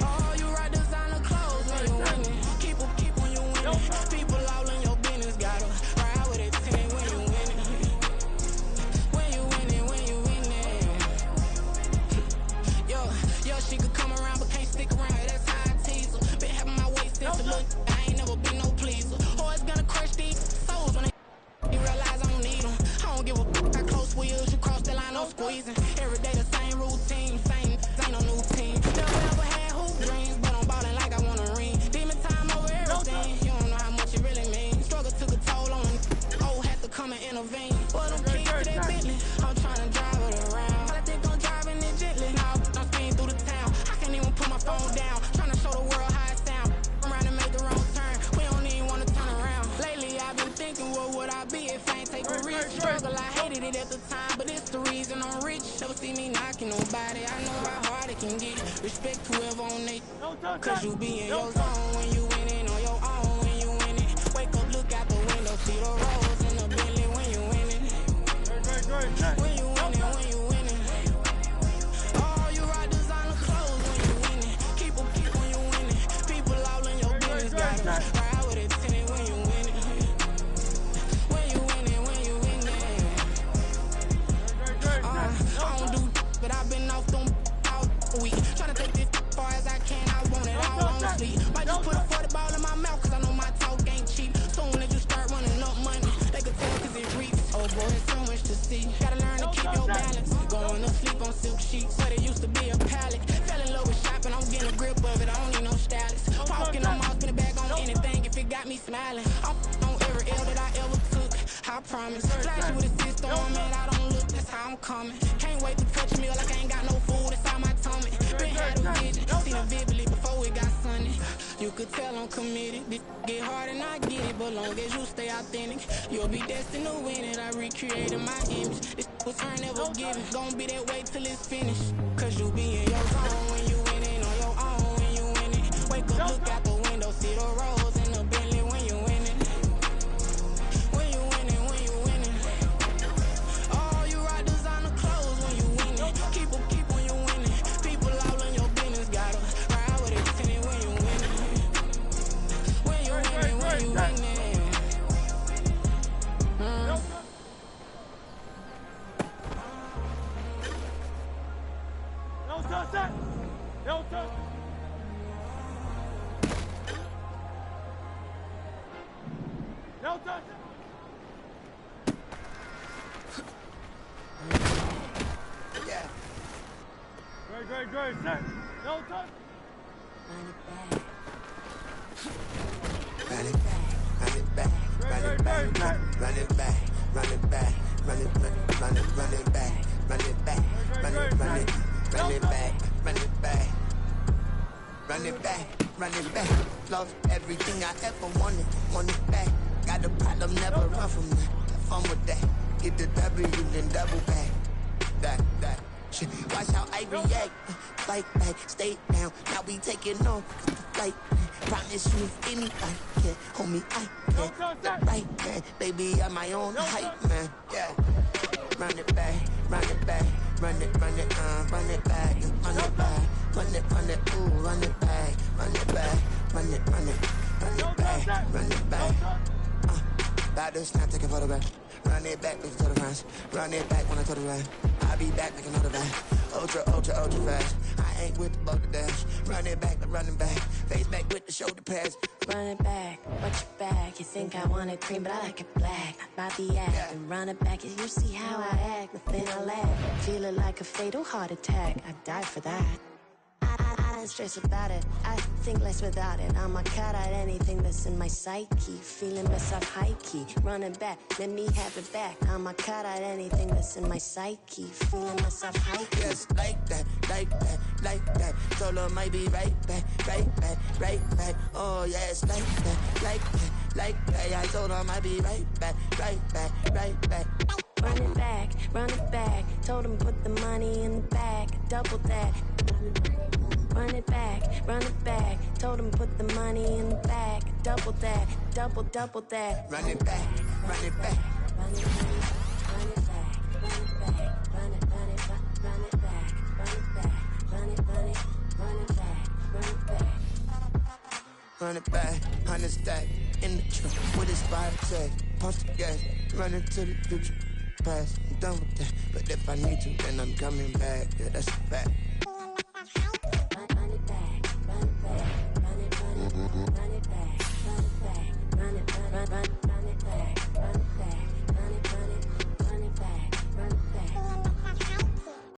Oh, you ride designer clothes when you winning. Keep when you winning. People all in your business, gotta ride with it 10 when you winning. When you winning, when you winning. Yo, she could come around but can't stick around. That's how I tease her. Been having my waist since a look. I ain't never been no pleaser. Always got it at the time, but it's the reason I'm rich. Never see me knocking nobody. I know how hard it can get. Respect whoever on they, cause you be in your zone when you winning on your own. When you winning, wake up, look out the window, see the rolls in the Bentley when you winning. When you winning, when you winning. All you ride designer clothes when you winning. Keep them keep when you winning. People all in your business got them. Ride with it tinted when you winning. When you winning, when you winning. I don't do, but I've been off them all week. Tryna take this far as I can. I want it all on sleep. Might just put a 40 ball in my mouth, cause I know my talk ain't cheap. Soon as you start running up money, they can tell cause it reeks. Oh boy, it's so much to see. Gotta learn to keep your balance. Going to sleep on silk sheets, but it used to be a pallet. Fell in love with shopping, I'm getting a grip of it. I don't need no stylist. Walking on mouth in the bag on anything if it got me smiling. I'm on every L that I ever took, I promise. Flash with a system on, man, I don't look, that's how I'm coming. Can't wait to touch me like I ain't got no food inside my tummy. Been had a vision, seen it vividly before it got sunny. You could tell I'm committed. This get hard and I get it, but long as you stay authentic, you'll be destined to win it. I recreated my image. This was earned, never given. Gonna be that way till it's finished. Cause you be in your zone when you winning on your own. When you winning, wake up, look out the window, see the rolls in the Bentley when you winning. When you winning, when you winning. All you ride designer clothes when you winning. Keep them keep when you winning. People all in your business got them. Ride with it tinted when you winning. When you winning, when you winning.
Don't touch that! Don't touch! Don't touch it!
Yeah.
Great, set! Don't touch!
Run it back, run it back, run it back, run it back, run it back, run it back, run it back, run it back, run it back, run it back, run it back, run it back. Love everything I ever wanted, want it back. Got a problem, never run from that. Have fun with that. Get the W, then double back. That. Shit. Watch how I react. Fight back, stay down. Now we taking off the flight. Promise you if anybody can, homie, I can. The right man, baby, I'm my own hype man. Yeah. Run it back, run it back, run it back, run it back, run it back, ooh, run it back, run it back, run it back, run it back. About to snap, take a photograph. Run it back, make it to the friends. Run it back when I to the right. I'll be back, make another back. Ultra fast. I ain't with the boulder dash. Run it back, running back. Face back with the shoulder pads.
Run it back, what's your back? You think I want it cream, but I like it black. About the act, and run it back. You see how I act, nothing I lack. Feel it like a fatal heart attack. I'd die for that. I don't stress about it, I think less without it. I'ma cut out anything that's in my psyche. Feeling myself high-key, running back, let me have it back. I'ma cut out anything that's in my psyche. Feeling myself high-key.
Yes, like that, like that, like that. Solo might be right back, right back, right back. Oh yes, like that, like that, like that. I told her I might be right back, right back, right back.
Run it back, told him put the money in the bag, double that. Run it back, told him put the money in the bag, double that, double that.
Run it back, run it back.
Run it back, run it back, run it back, run it back, run it back, run it back, run it back.
Run it back, 100 stack in the truck with his body tag. Punch the gas, running to the future. Past, I'm done with that. But if I need to, then I'm coming back. Yeah, that's a fact.
Run it back, run it back, run it back, run it back, run it back, run it back, run it back.